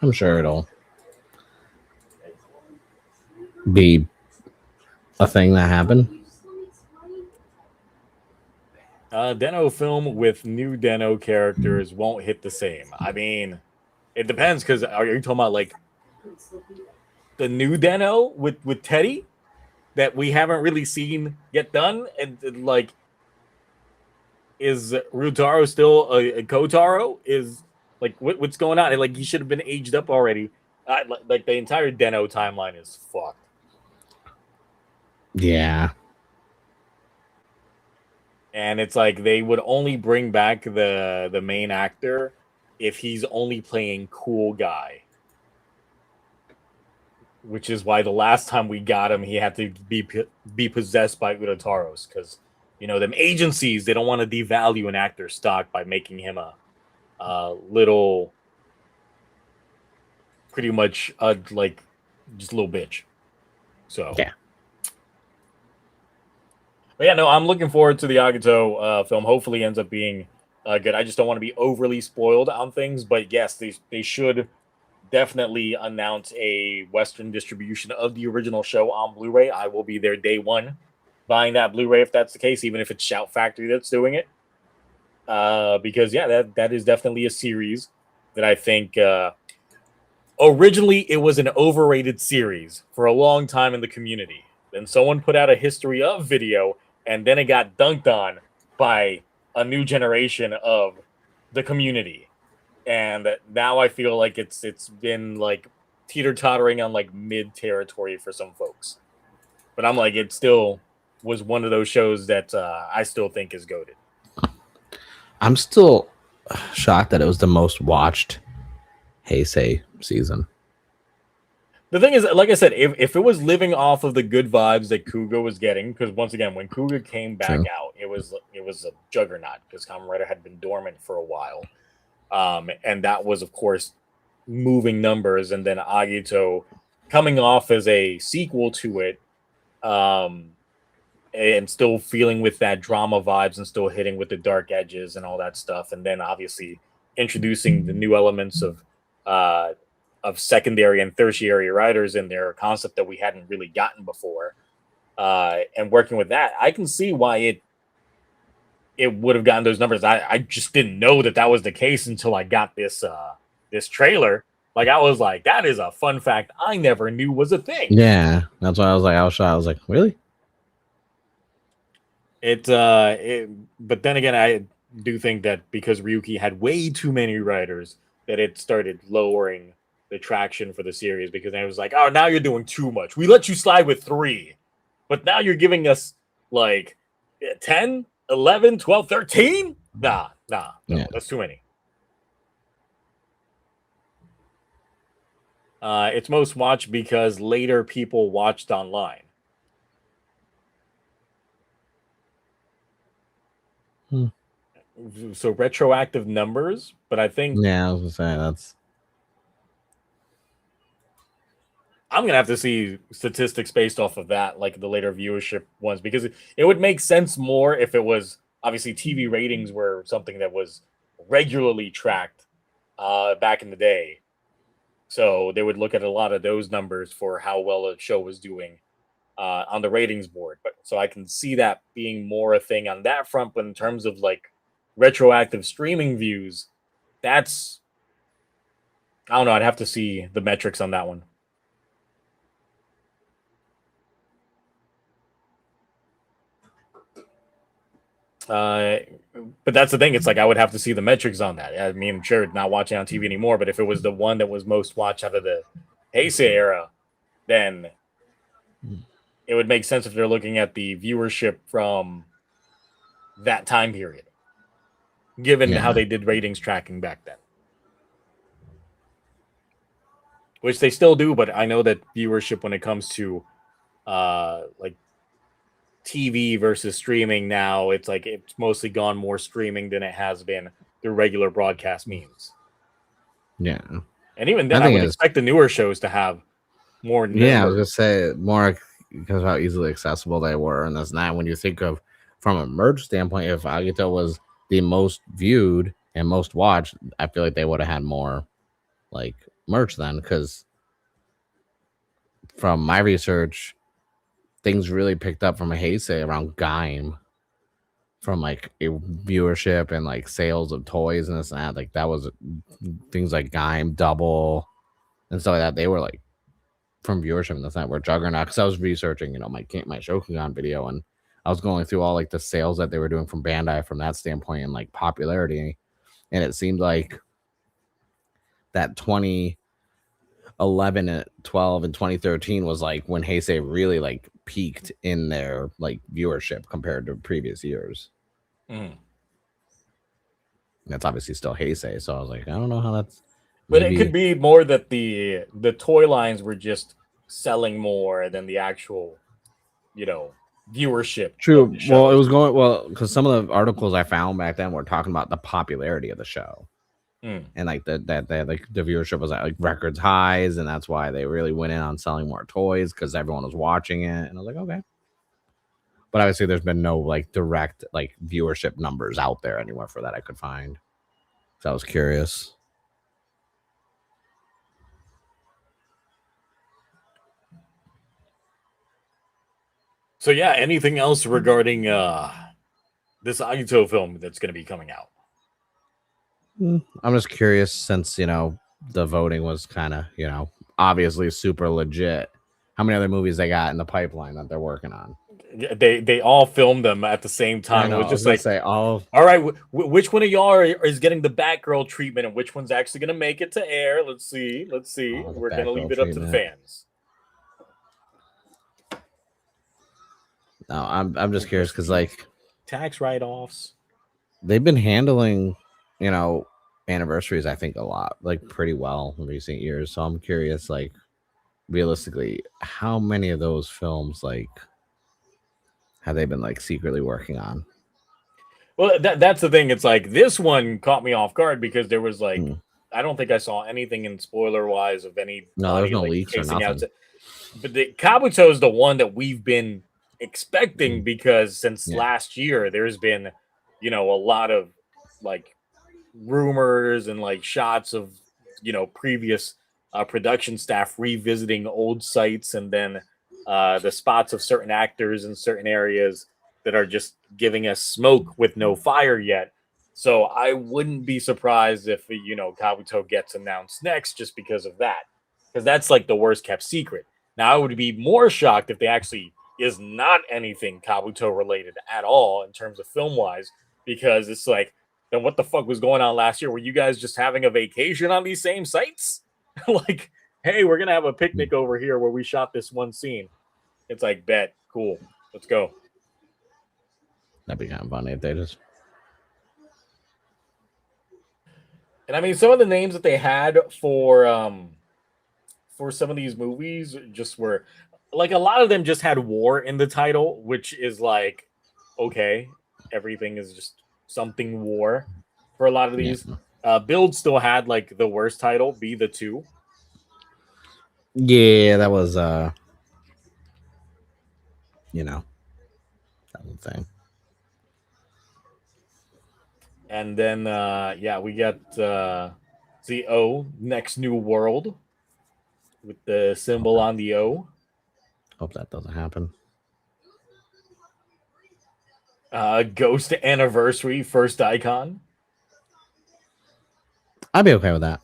I'm sure it'll be a thing that happened. Den-O film with new Den-O characters won't hit the same. I mean, it depends, because are you talking about like the new Den-O with Teddy that we haven't really seen get done? And like, is Ryutaro still a Kotaro? Is like what's going on? Like, he should have been aged up already. Like the entire Den-O timeline is fucked. Yeah. And it's like they would only bring back the main actor if he's only playing cool guy. Which is why the last time we got him, he had to be possessed by Urataros. Because, them agencies, they don't want to devalue an actor's stock by making him a little, pretty much, like, just a little bitch. So. Yeah. But yeah, no, I'm looking forward to the Agito film. Hopefully ends up being good. I just don't want to be overly spoiled on things. But yes, they should definitely announce a Western distribution of the original show on Blu-ray. I will be there day one buying that Blu-ray if that's the case, even if it's Shout Factory that's doing it. Because, yeah, that is definitely a series that I think originally it was an overrated series for a long time in the community. Then someone put out a history of video, and then it got dunked on by a new generation of the community. And now I feel like it's been like teeter-tottering on like mid territory for some folks. But I'm like, it's still was one of those shows that I still think is goated. I'm still shocked that it was the most watched Heisei season. The thing is, like I said, if it was living off of the good vibes that Kuga was getting, because once again, when Kuga came back out, it was a juggernaut because Kamen Rider had been dormant for a while, and that was of course moving numbers, and then Agito coming off as a sequel to it, and still feeling with that drama vibes and still hitting with the dark edges and all that stuff, and then obviously introducing the new elements of secondary and tertiary writers in their concept that we hadn't really gotten before, and working with that, I can see why it would have gotten those numbers. I just didn't know that was the case until I got this trailer. Like I was like, that is a fun fact I never knew was a thing. Yeah, that's why I was shocked. I was like, really? But then again, I do think that because Ryuki had way too many writers, that it started lowering the traction for the series, because I was like, oh, now you're doing too much. We let you slide with 3, but now you're giving us like 10, 11, 12, 13? Nah, no, Yeah. that's too many. It's most watched because later people watched online. So retroactive numbers, but I think I was gonna say that's. I'm gonna have to see statistics based off of that, like the later viewership ones, because it would make sense more if it was obviously TV ratings were something that was regularly tracked back in the day. So they would look at a lot of those numbers for how well a show was doing on the ratings board. But so I can see that being more a thing on that front. But in terms of like retroactive streaming views, that's, I don't know. I'd have to see the metrics on that one. But that's the thing. It's like I would have to see the metrics on that. I mean, sure, not watching on TV anymore. But if it was the one that was most watched out of the Heisei era, then it would make sense if they're looking at the viewership from that time period, given how they did ratings tracking back then. Which they still do, but I know that viewership when it comes to like TV versus streaming now, it's like it's mostly gone more streaming than it has been through regular broadcast means. Yeah. And even then, I would expect the newer shows to have more numbers. Yeah, I was gonna say more because of how easily accessible they were, and that's not when you think of from a merch standpoint. If Agito was the most viewed and most watched, I feel like they would have had more like merch then, because from my research, things really picked up from a Heisei around Gaim, from like a viewership and like sales of toys and this and that. Like that was things like Gaim Double and stuff like that. They were like from viewership and that's not where Juggernaut, because I was researching, my Shokugan video, and I was going through all like the sales that they were doing from Bandai from that standpoint and like popularity, and it seemed like that 2011 and 12 and 2013 was like when Heisei really like peaked in their like viewership compared to previous years. That's obviously still Heisei, so I was like, I don't know how that's. But it could be more that the toy lines were just selling more than the actual, viewership. True. Well, it was going because some of the articles I found back then were talking about the popularity of the show, and like the viewership was at like records highs, and that's why they really went in on selling more toys because everyone was watching it. And I was like, okay. But obviously, there's been no like direct like viewership numbers out there anywhere for that I could find. So I was curious. So yeah, anything else regarding this Agito film that's going to be coming out? I'm just curious, since the voting was kind of obviously super legit. How many other movies they got in the pipeline that they're working on? They all filmed them at the same time. It was just like, say, all right, which one of y'all is getting the Batgirl treatment, and which one's actually going to make it to air? Let's see. We're going to leave it up to the fans. No, I'm just curious because like tax write-offs. they've been handling, you know, anniversaries, I think, a lot, like pretty well in recent years. So I'm curious, like, realistically, how many of those films, like, have they been like secretly working on? Well, that's the thing. It's like this one caught me off guard because there was like Hmm. I don't think I saw anything in spoiler wise of No, there's anybody no like leaks or chasing out. nothing. But the Kabuto is the one that we've been expecting Mm. because since Yeah, last year there's been, a lot of like rumors and like shots of previous production staff revisiting old sites and then the spots of certain actors in certain areas that are just giving us smoke with no fire yet. So I wouldn't be surprised if Kabuto gets announced next just because of that, because that's like the worst kept secret. Now I would be more shocked if they actually is not anything Kabuto related at all in terms of film wise, because it's like, then what the fuck was going on last year? Were you guys just having a vacation on these same sites? Like, hey, we're gonna have a picnic over here where we shot this one scene. It's like, bet, cool, let's go. that'd be kind of funny if they just. And I mean, some of the names that they had for some of these movies just were like a lot of them just had war in the title, which is like, okay, everything is just something war for a lot of Yeah, these. Build still had like the worst title, Be the Two. yeah, that was you know, that was the thing. And then yeah, we got the O, Next New World, with the Hope symbol that, on the O. hope that doesn't happen. Ghost Anniversary, First Icon. I'd be okay with that.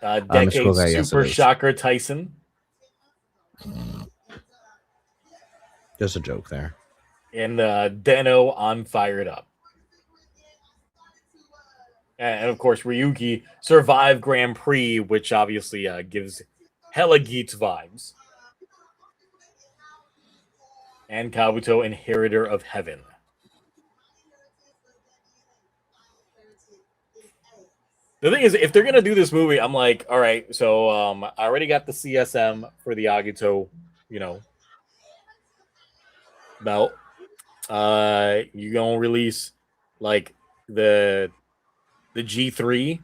Mr. Cool Decade Guy, yes, it Super is. Shocker Tyson. Just a joke there. And Deno on Fired Up. And of course, Ryuki Survive Grand Prix, which obviously gives hella Geats vibes. And Kabuto, Inheritor of Heaven. The thing is, if they're gonna do this movie, I'm like, all right, so I already got the CSM for the Agito, you know, belt. You gonna release like the G3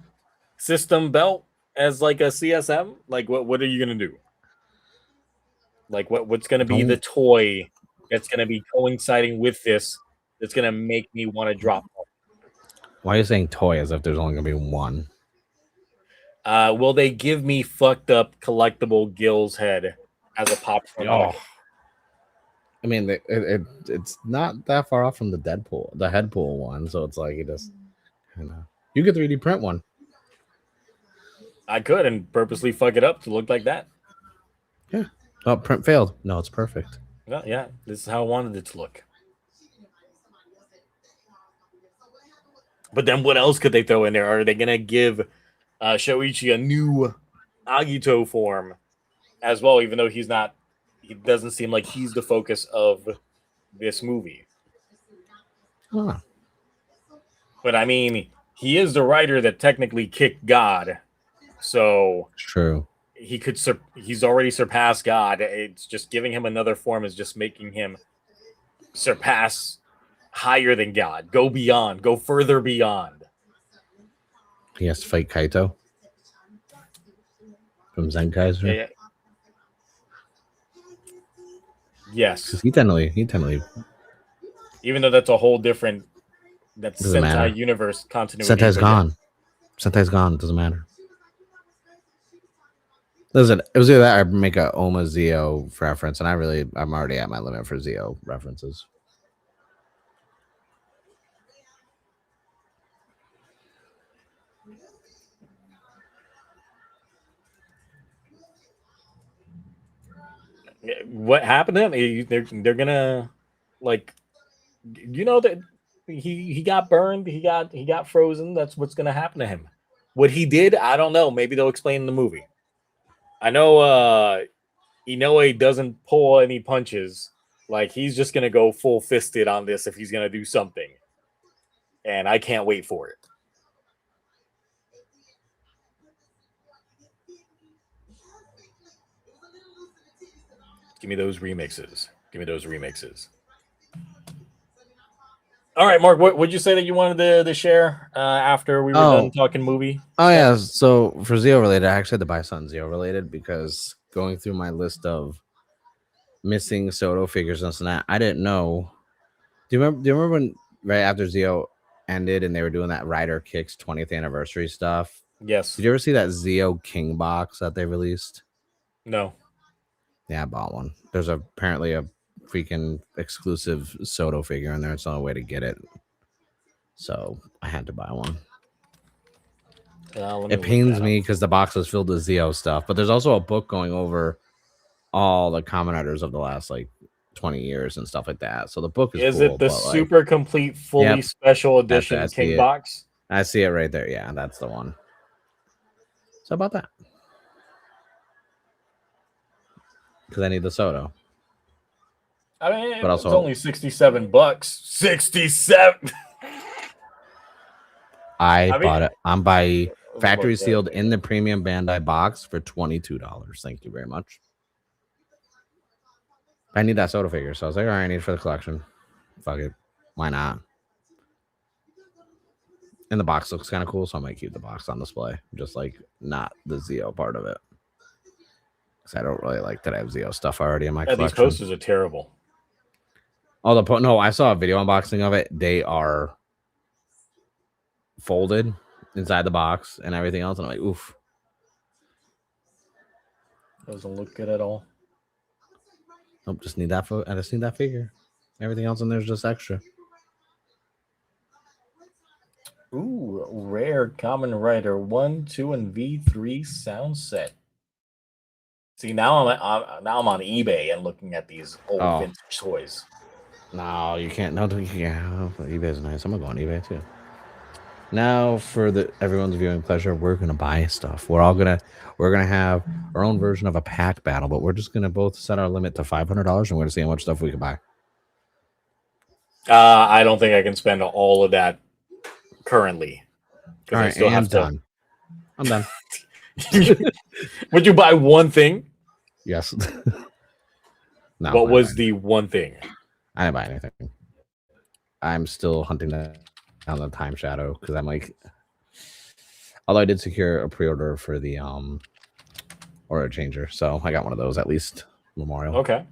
system belt as like a CSM? Like, what are you gonna do? Like, what's gonna be the Don't. toy that's gonna be coinciding with this that's gonna make me want to drop? Why are you saying toy as if there's only gonna be one? Will they give me fucked up collectible Gill's head as a popcorn Oh, bucket? I mean, it's not that far off from the Deadpool, the Headpool one. So it's like you just kind of you could 3D print one. I could and purposely fuck it up to look like that. Yeah. Oh, print failed. No, it's perfect. Well, yeah, this is how I wanted it to look. But then what else could they throw in there? Are they gonna give Shoichi a new Agito form as well, even though he doesn't seem like he's the focus of this movie. Huh. But I mean, he is the writer that technically kicked God, so It's true. he's already surpassed God. It's just giving him another form is just making him surpass higher than God, go beyond, go further beyond. He has to fight Kaito from Zenkaiser. Yeah, yes, Because he technically even though that's a whole different that's doesn't Sentai matter. universe continuity, Sentai's but yeah. gone. Sentai's gone. It doesn't matter. Listen, it was either that or make a Oma Zio reference, and I'm already at my limit for Zio references. What happened to him? They're gonna like that he got burned, he got frozen. That's what's gonna happen to him. What he did, I don't know. Maybe they'll explain in the movie. I know Inoue doesn't pull any punches, Like he's just gonna go full fisted on this if he's gonna do something, and I can't wait for it. Give me those remixes. Give me those remixes. All right, Mark. What would you say that you wanted to share after we were done talking movie? Oh yeah. So for Zio related, I actually had to buy something Zio related because going through my list of missing Soto figures and that, I didn't know. Do you remember when right after Zio ended and they were doing that Ryder Kicks 20th anniversary stuff? Yes. Did you ever see that Zio King box that they released? No. Yeah, I bought one. There's apparently a freaking exclusive Soto figure in there. It's the only way to get it. So I had to buy one. It pains me because the box is filled with Zio stuff, but there's also a book going over all the common writers of the last like 20 years and stuff like that. So the book is cool, it the super complete, fully special edition King box? I see it right there. Yeah, that's the one. So about that. Because I need the Soto. I mean, but also, it's only $67. 67. I bought it. I'm by factory sealed in the premium Bandai box for $22. Thank you very much. I need that Soto figure, so I was like, all right, I need it for the collection. Fuck it. Why not? And the box looks kind of cool, so I might keep the box on display. Just like not the Zio part of it. Because I don't really like that I have Zio stuff already in my collection. These posters are terrible. Oh, no, I saw a video unboxing of it. They are folded inside the box and everything else. And I'm like, oof. Doesn't look good at all. Nope, just need that. I just need that figure. Everything else in there is just extra. Ooh, rare common writer 1, 2, and V3 sound set. See, now I'm on eBay and looking at these old vintage toys. No, you can't. No, yeah, eBay's nice. I'm gonna go on eBay too. Now for everyone's viewing pleasure, we're gonna buy stuff. We're gonna have our own version of a pack battle, but we're just gonna both set our limit to $500, and we're gonna see how much stuff we can buy. I don't think I can spend all of that currently. All right, I'm done. I'm done. Would you buy one thing? Yes. No. What was the one thing? I didn't buy anything. I'm still hunting down the Time Shadow because I'm like, although I did secure a pre-order for the Aura Changer, so I got one of those at least Memorial. Okay.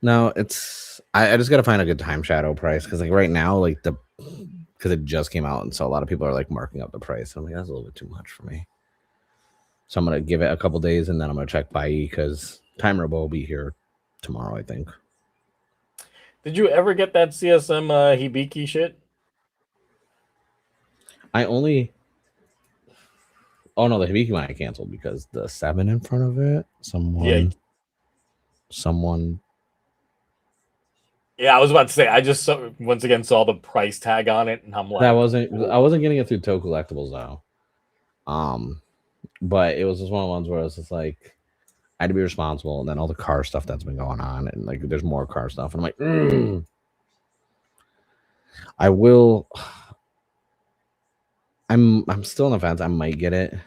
No, it's I just gotta find a good Time Shadow price because like right now, like because it just came out and so a lot of people are like marking up the price. I'm like, that's a little bit too much for me. So I'm gonna give it a couple days and then I'm gonna check by because Time Robo will be here tomorrow, I think. Did you ever get that CSM Hibiki shit? I only. Oh no, the Hibiki one I canceled because the 7 in front of it. Someone. Yeah, I was about to say. I just once again saw the price tag on it, and I'm like, I wasn't getting it through tokullectibles though. But it was just one of the ones where it was just like I had to be responsible, and then all the car stuff that's been going on, and like there's more car stuff, and I'm like, I will. I'm still on the fence. I might get it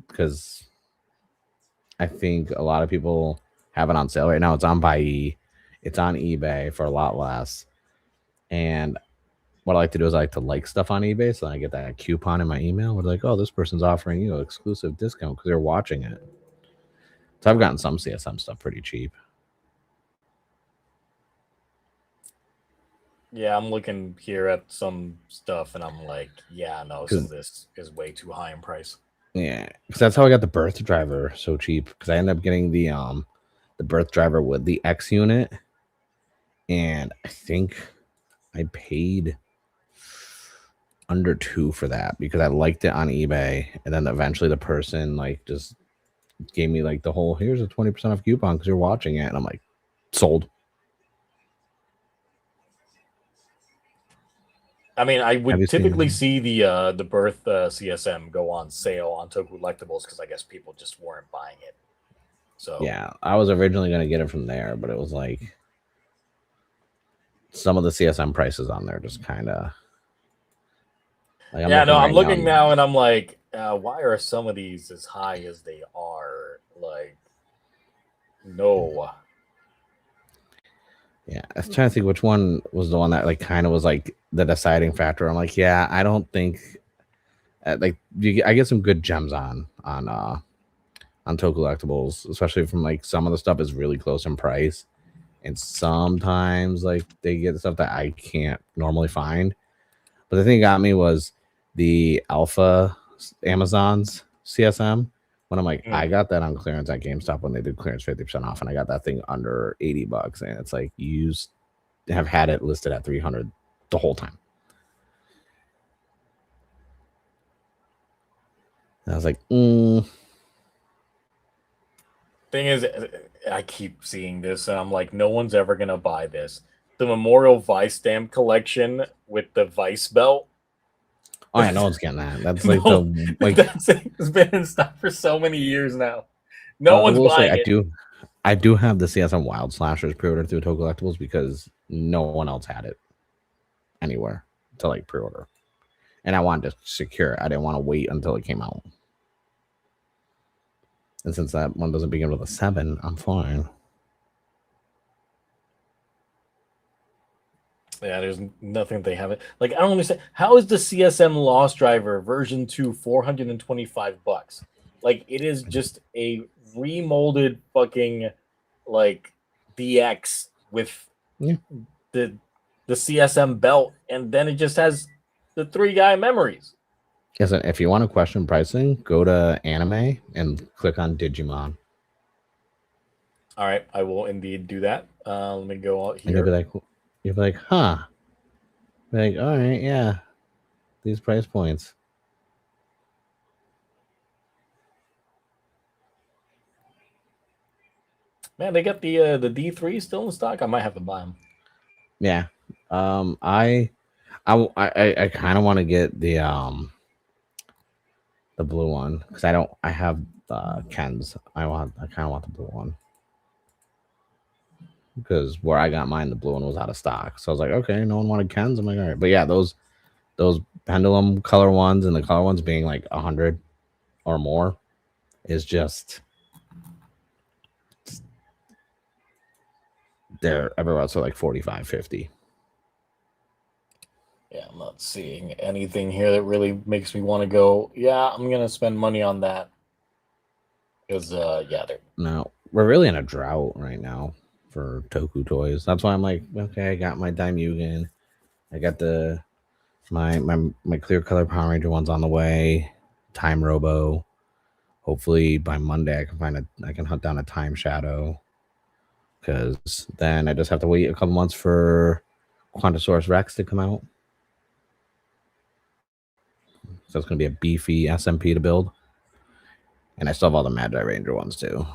because I think a lot of people have it on sale right now. It's on Buy. It's on eBay for a lot less. And what I like to do is I like to like stuff on eBay, so I get that coupon in my email. Where like, oh, this person's offering you an exclusive discount because they're watching it. So I've gotten some CSM stuff pretty cheap. Yeah, I'm looking here at some stuff, and I'm like, yeah, no, some of this is way too high in price. Yeah, because that's how I got the Birth Driver so cheap. Because I ended up getting the Birth Driver with the X unit, and I think I paid under $2 for that because I liked it on eBay, and then eventually the person like just gave me like the whole here's a 20% off coupon because you're watching it, and I'm like, sold. I mean, I would typically see the Birth CSM go on sale on tokullectibles because I guess people just weren't buying it. So Yeah, I was originally gonna get it from there, but it was like some of the CSM prices on there just kind of like I'm yeah, looking no, I'm right now. looking now and I'm like, why are some of these as high as they are? Like, no. Yeah, I was trying to think which one was the one that like kind of was like the deciding factor. I'm like, yeah, I don't think like I get some good gems on tokullectibles, especially from like some of the stuff is really close in price, and sometimes like they get stuff that I can't normally find. But the thing that got me was the Alpha Amazon's CSM. When I'm like, I got that on clearance at GameStop when they did clearance 50% off, and I got that thing under $80, and it's like you have had it listed at 300 the whole time. And I was like, Thing is, I keep seeing this and I'm like, no one's ever gonna buy this. The Memorial Vice stamp collection with the Vice belt. oh yeah, no one's getting that. That's like No, the like. it's been in stock for so many years now. No I one's will say buying it. I do have the CSM Wild Slashers pre-order through Toku because no one else had it anywhere to like pre-order, and I wanted to secure it. I didn't want to wait until it came out. And since that one doesn't begin with a 7, I'm fine. Yeah, there's nothing they haven't. Like, I don't understand. How is the CSM Lost Driver version 2 $425? Like, it is just a remolded fucking like BX with Yeah. the CSM belt, and then it just has the 3-guy memories. Listen, if you want to question pricing, go to anime and click on Digimon. All right, I will indeed do that. Let me go out And you'll here. be like, huh. Be like, all right, yeah. These price points. Man, they got the D3 still in stock. I might have to buy them. Yeah. I kind of want to get the blue one because I have Ken's. I kind of want the blue one because where I got mine, the blue one was out of stock. So I was like, okay, no one wanted Ken's. I'm like, all right, but yeah, those pendulum color ones and the color ones being like 100 or more is just they're everywhere else are like 45, 50. Yeah, I'm not seeing anything here that really makes me want to go, yeah, I'm gonna spend money on that. Because yeah, they're No, we're really in a drought right now for Toku toys. That's why I'm like, okay, I got my Daimugen. I got the my clear color Power Ranger one's on the way. Time Robo. Hopefully by Monday I can hunt down a Time Shadow. Because then I just have to wait a couple months for Quantosaurus Rex to come out. So it's gonna be a beefy SMP to build. And I still have all the Magi Ranger ones too.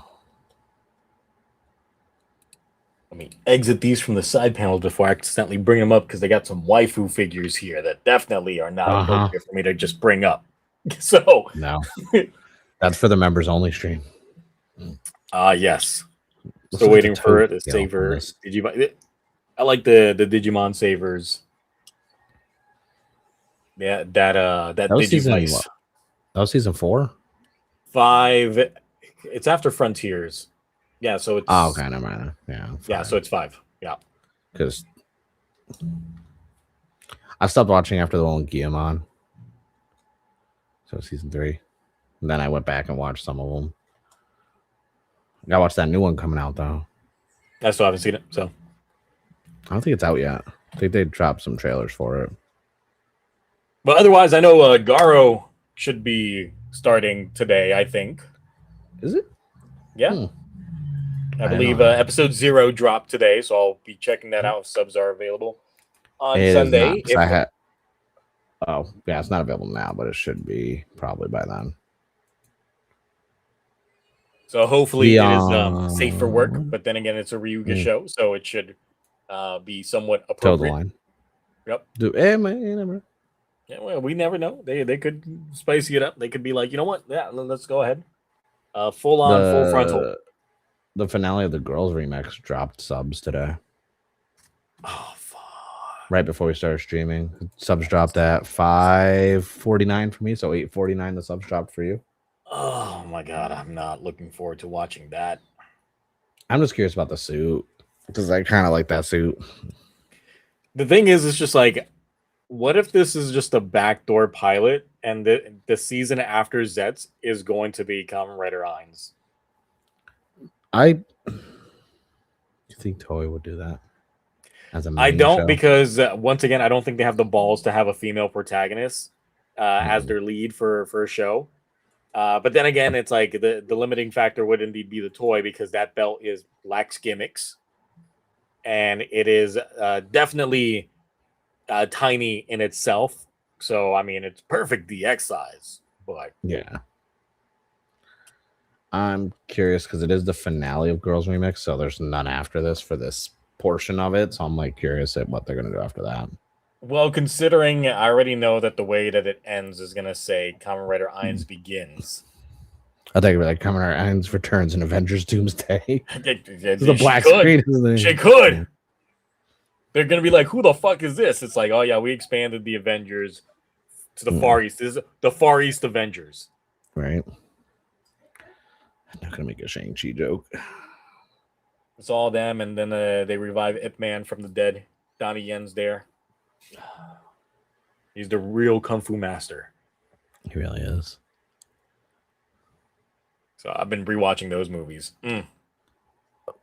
let me exit these from the side panels before I accidentally bring them up because they got some waifu figures here that definitely are not appropriate for me to just bring up. So no. That's for the members only stream. yes. Looks Still like waiting for the saver. this. Digimon. I like the Digimon savers. Yeah, that That was season Digivice. what? That was season 4? 5. It's after Frontiers. Yeah, so it's Oh, okay, never mind. yeah, so it's 5. Yeah. Because I stopped watching after the one with Guillemon. So season 3. And then I went back and watched some of them. I gotta watch that new one coming out though. I still haven't seen it, so I don't think it's out yet. I think they dropped some trailers for it. but otherwise I know Garo should be starting today, I think. Is it? Yeah. I believe know that. episode 0 dropped today, so I'll be checking that out if subs are available on It is Sunday. not. I had. Oh yeah, it's not available now, but it should be probably by then. So hopefully it is safe for work, but then again, it's a Ryuga show, so it should be somewhat appropriate. Toe the line. Yep. Man, yeah, well, we never know. They could spicy it up. They could be like, you know what? Yeah, let's go ahead. Full frontal. the finale of the Girls remix dropped subs today. Oh fuck! Right before we started streaming, subs dropped at 5:49 for me, so 8:49 the subs dropped for you. Oh my god, I'm not looking forward to watching that. I'm just curious about the suit because I kind of like that suit. The thing is, it's just like, what if this is just a backdoor pilot, and the season after Zets is going to be Kamen Rider Ainz? I think Toei would do that as a main I don't show. because once again, I don't think they have the balls to have a female protagonist as Mhm. their lead for a show. But then again, it's like the limiting factor would indeed be the toy because that belt lacks gimmicks, and it is definitely tiny in itself. So I mean, it's perfect DX size, but Yeah. I'm curious because it is the finale of Girls Remix, so there's none after this for this portion of it. So I'm like curious at what they're gonna do after that. well, considering I already know that the way that it ends is gonna say Kamen Rider Ainz begins. I think like Kamen Rider Ainz returns in Avengers Doomsday. She The black screen. She could. They're gonna be like, "Who the fuck is this?" It's like, "Oh yeah, we expanded the Avengers to the Far East. This is the Far East Avengers." Right. I'm not gonna make a Shang-Chi joke. It's all them, and then they revive Ip Man from the dead. Donnie Yen's there. He's the real kung fu master. He really is. So I've been rewatching those movies. I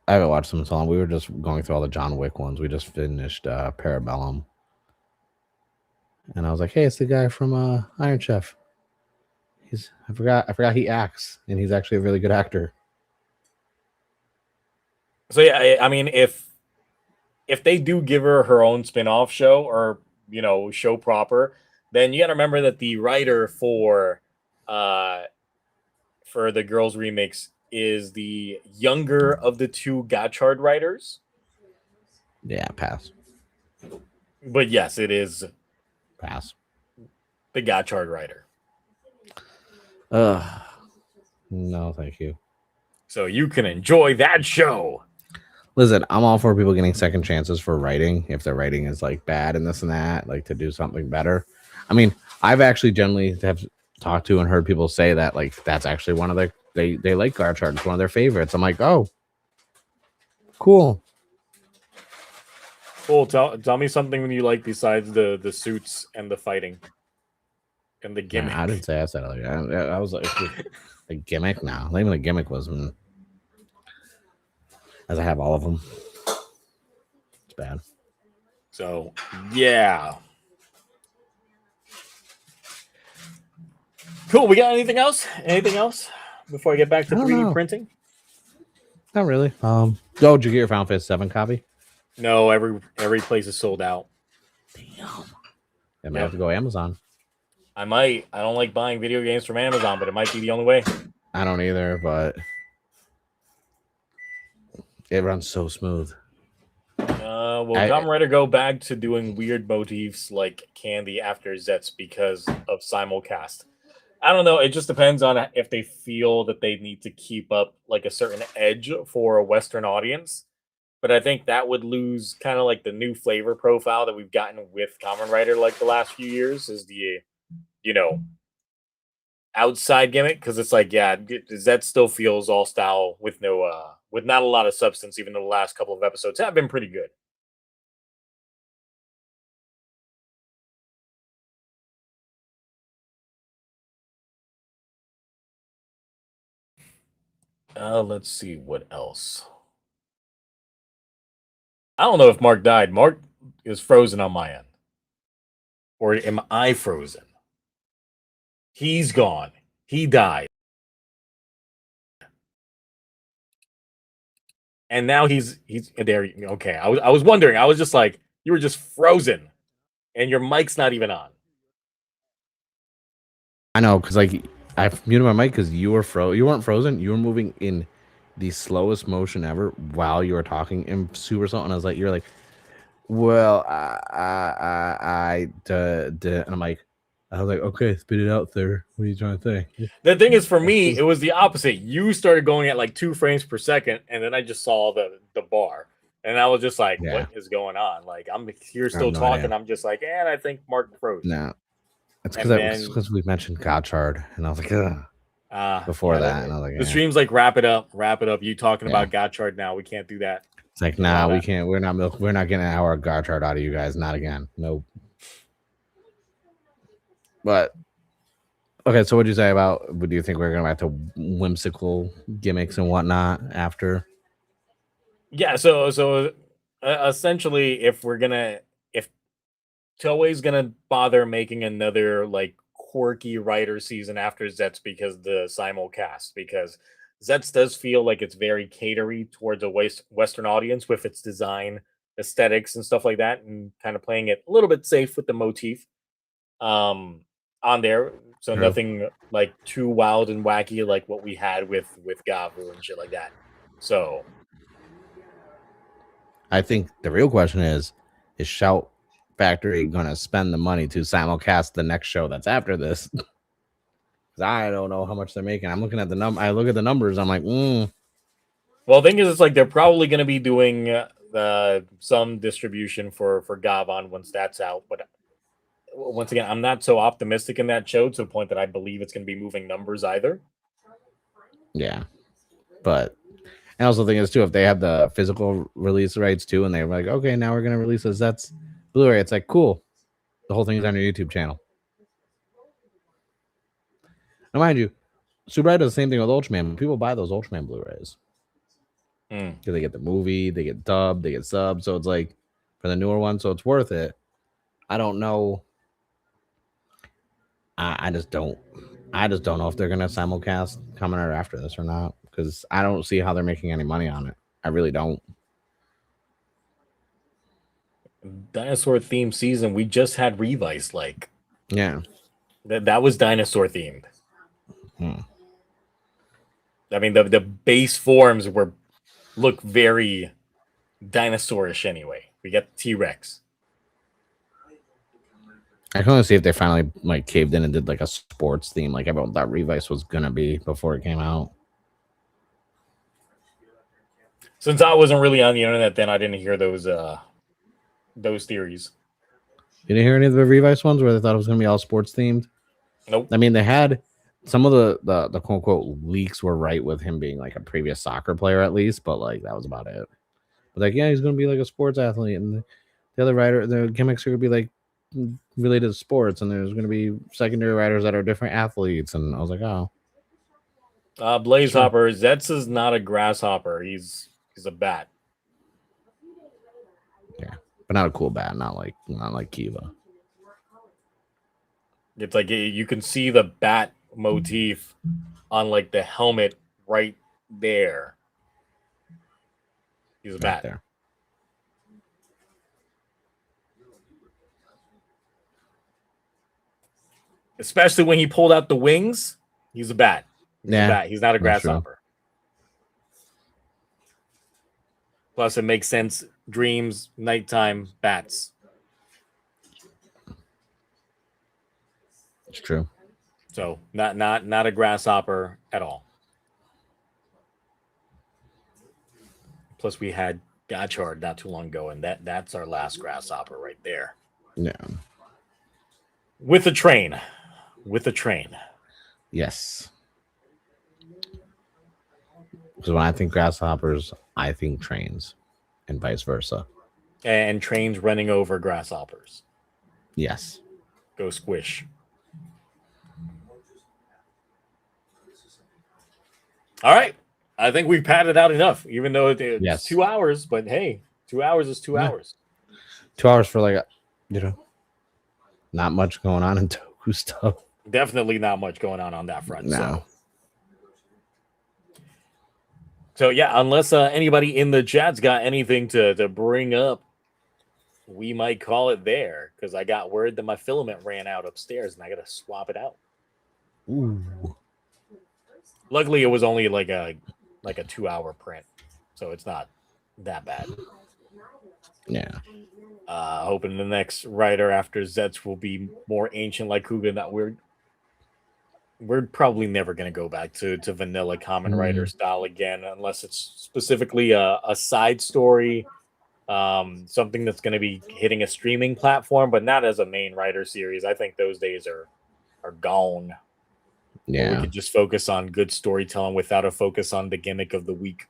haven't watched them in so long. We were just going through all the John Wick ones. We just finished Parabellum, and I was like, "Hey, it's the guy from Iron Chef." I forgot he acts, and he's actually a really good actor. So yeah, I mean, if they do give her own spin-off show or show proper, then you got to remember that the writer for the Girls remix is the younger of the two Gotchard writers. Yeah, pass. But yes, it is Pass. the Gotchard writer. No, thank you. So you can enjoy that show. Listen, I'm all for people getting second chances for writing if their writing is like bad and this and that, like to do something better. I mean, I've actually generally have talked to and heard people say that like that's actually one of their they like Garchard. It's one of their favorites. I'm like, oh, cool. Cool. Tell me something you like besides the suits and the fighting and the gimmick. Nah, I didn't say I said it like that. I was like a gimmick. No, not even a gimmick was. As I have all of them. It's bad. So yeah. Cool. We got anything else? Anything else before I get back to 3D printing? Not really. Oh, did you get your Final Fantasy 7 copy? No, every place is sold out. Damn. I might have to go Amazon. I might. I don't like buying video games from Amazon, but it might be the only way. I don't either, but it runs so smooth. Well, Kamen Rider go back to doing weird motifs like candy after Zets because of simulcast. I don't know. It just depends on if they feel that they need to keep up like a certain edge for a Western audience. But I think that would lose kind of like the new flavor profile that we've gotten with Kamen Rider like the last few years is the, outside gimmick. Because it's like, yeah, Zet still feels all style with with not a lot of substance, even though the last couple of episodes have been pretty good. Let's see what else. I don't know if Mark died. Mark is frozen on my end. Or am I frozen? He's gone. He died. And now he's there. Okay. I was wondering. I was just like, you were just frozen. And your mic's not even on. I know, because like I muted my mic because you weren't frozen. You were moving in the slowest motion ever while you were talking in super slow. And I was like, you're like, well, and I'm like, I was like, okay, spit it out there. What are you trying to say? The thing is, for me, it was the opposite. You started going at like 2 frames per second, and then I just saw the bar, and I was just like, Yeah, "What is going on?" Like I'm here I have still no talking. idea. I'm just like, "And I think Mark froze." No, it's And then, because we mentioned Gotchard, and I was like, ugh, before yeah, that, and I was like, the yeah, stream's like, wrap it up, wrap it up. You talking yeah. about Gotchard now? We can't do that. It's like, Can't allow nah, we that. can't. We're not getting an hour of Gotchard out of you guys. Not again. Nope. But okay, so what do you say about? What do you think we're gonna have to whimsical gimmicks and whatnot after? Yeah. So essentially, if Toei's gonna bother making another like quirky writer season after Zets because the simulcast, because Zets does feel like it's very catery towards a Western audience with its design, aesthetics, and stuff like that, and kind of playing it a little bit safe with the motif um on there. So True. nothing like too wild and wacky like what we had with Gavu and shit like that. So I think the real question is Shout Factory gonna spend the money to simulcast the next show that's after this? Because I don't know how much they're making. I'm looking at the I look at the numbers. I'm like, well, the thing is, it's like they're probably going to be doing some distribution for Gavon once that's out. But once again, I'm not so optimistic in that show to the point that I believe it's going to be moving numbers either. yeah. But and also the thing is too, if they have the physical release rights too, and they're like, okay, now we're gonna release this, that's Blu-ray. It's like cool. The whole thing is on your YouTube channel. Now, mind you, Subai does the same thing with Ultraman. People buy those Ultraman Blu-rays because they get the movie, they get dubbed, they get subbed. So it's like for the newer one, so it's worth it. I don't know. I just don't. I just don't know if they're gonna simulcast Kamen Rider after this or not because I don't see how they're making any money on it. I really don't. Dinosaur themed season. We just had Revice. Like Yeah. that was dinosaur themed. I mean, the base forms look very dinosaurish anyway. We got T Rex. I can only see if they finally like caved in and did like a sports theme, like everyone thought Revice was gonna be before it came out. Since I wasn't really on the internet then, I didn't hear those theories. You didn't hear any of the Revice ones where they thought it was gonna be all sports themed? Nope. I mean, they had some of the quote unquote leaks were right with him being like a previous soccer player at least, but like that was about it. But like, yeah, he's gonna be like a sports athlete, and the other writer, the gimmicks are gonna be like related to sports, and there's gonna be secondary writers that are different athletes, and I was like, oh, Blaze sure, Hopper. Zets is not a grasshopper. He's a bat. yeah, but not a cool bat, not like Kiva. It's like you can see the bat motif on like the helmet right there. He's a Right bat. there. Especially when he pulled out the wings. He's a bat. He's a bat. He's not a grasshopper. Plus, it makes sense. Dreams, nighttime, bats. It's true. So not a grasshopper at all. Plus, we had Gotchard not too long ago, and that's our last grasshopper right there. Yeah. With a train. With a train. Yes. Because when I think grasshoppers, I think trains, and vice versa. And trains running over grasshoppers. Yes. Go squish. All right. I think we've padded out enough, even though it's 2 hours. But hey, 2 hours is 2 hours. 2 hours for like, not much going on in Toku stuff. Definitely not much going on that front. No. So yeah, unless anybody in the chat's got anything to bring up, we might call it there because I got word that my filament ran out upstairs and I got to swap it out. Ooh. Luckily, it was only like a 2 hour print, so it's not that bad. Yeah. Hoping the next writer after Zets will be more ancient like Kuga. That we're probably never going to go back to vanilla common writer style again, unless it's specifically a side story, something that's going to be hitting a streaming platform, but not as a main writer series. I think those days are gone. Where we Yeah. could just focus on good storytelling without a focus on the gimmick of the week.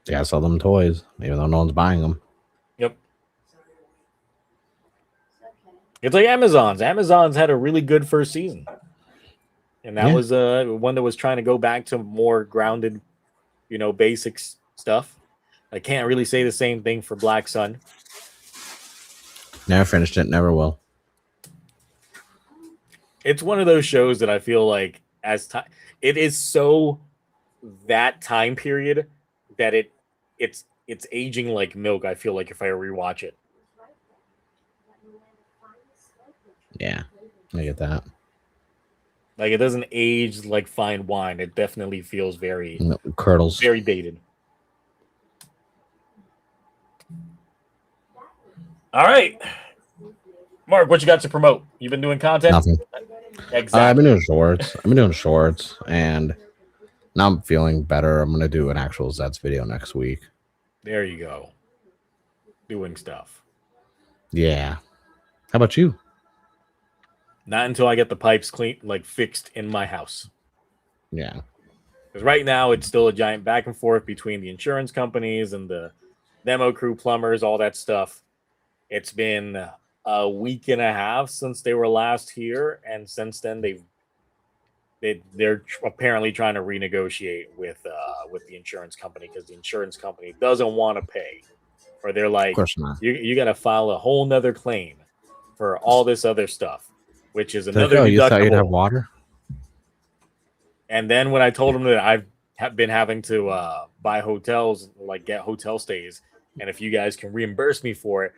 Yeah, sell them toys, even though no one's buying them. Yep. It's like Amazon's. Amazon's had a really good first season. And that was one that was trying to go back to more grounded, basics stuff. I can't really say the same thing for Black Sun. Never finished it, never will. It's one of those shows that I feel like it is so that time period that it's aging like milk. I feel like if I rewatch it. Yeah, I get that. Like it doesn't age like fine wine. It definitely feels very curdles, very dated. All right, Mark, what you got to promote? You've been doing content? Nothing. Exactly. I've been doing shorts. And now I'm feeling better. I'm gonna do an actual Zeds video next week. There you go. Doing stuff. Yeah. How about you? Not until I get the pipes clean, fixed in my house. Yeah. Because right now it's still a giant back and forth between the insurance companies and the demo crew plumbers, all that stuff. It's been a week and a half since they were last here, and since then they're apparently trying to renegotiate with the insurance company because the insurance company doesn't want to pay, or they're like, of course not. You got to file a whole nother claim for all this other stuff, which is another deductible. You thought you'd have water? And then when I told them that I've been having to buy hotels, get hotel stays, and if you guys can reimburse me for it,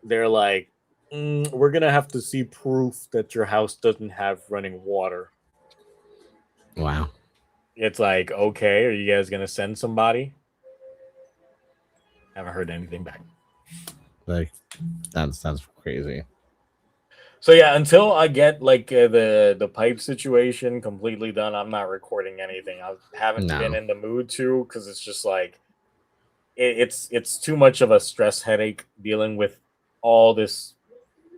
they're like, we're gonna have to see proof that your house doesn't have running water. Wow. It's like, okay, are you guys gonna send somebody? Haven't heard anything back. Like, that's crazy. So yeah, until I get the pipe situation completely done, I'm not recording anything. I haven't been in the mood to, because it's just like it's too much of a stress headache dealing with all this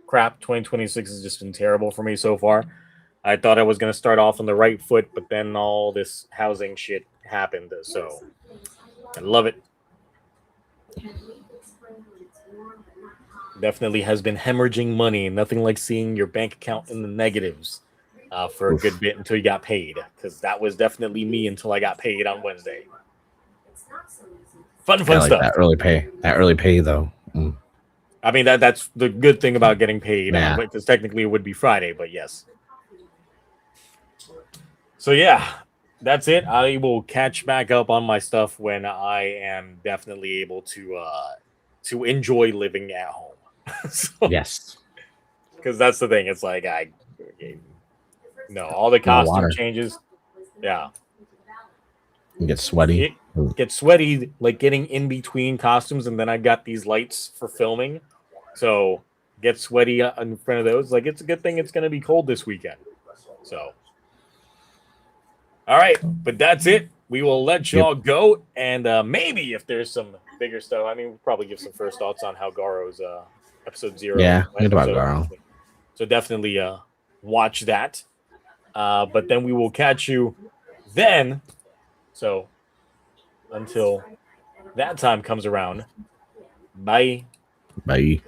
crap. 2026 has just been terrible for me so far. I thought I was going to start off on the right foot, but then all this housing shit happened. So I love it. Definitely has been hemorrhaging money. Nothing like seeing your bank account in the negatives for a good bit until you got paid, because that was definitely me until I got paid on Wednesday. Fun stuff. That early pay though. I mean, that's the good thing about getting paid, because technically it would be Friday, but yes. So yeah, that's it. I will catch back up on my stuff when I am definitely able to enjoy living at home. So, yes, because that's the thing. It's like all the costume changes. Yeah, you get sweaty. Get sweaty, like getting in between costumes, and then I got these lights for filming, so get sweaty in front of those. Like, it's a good thing it's going to be cold this weekend. So, all right, but that's it. We will let y'all go, and maybe if there's some bigger stuff, I mean, we'll probably give some first thoughts on how Garo's episode 0. Yeah, think about Garo. So definitely watch that. But then we will catch you then. So until that time comes around, bye. Bye.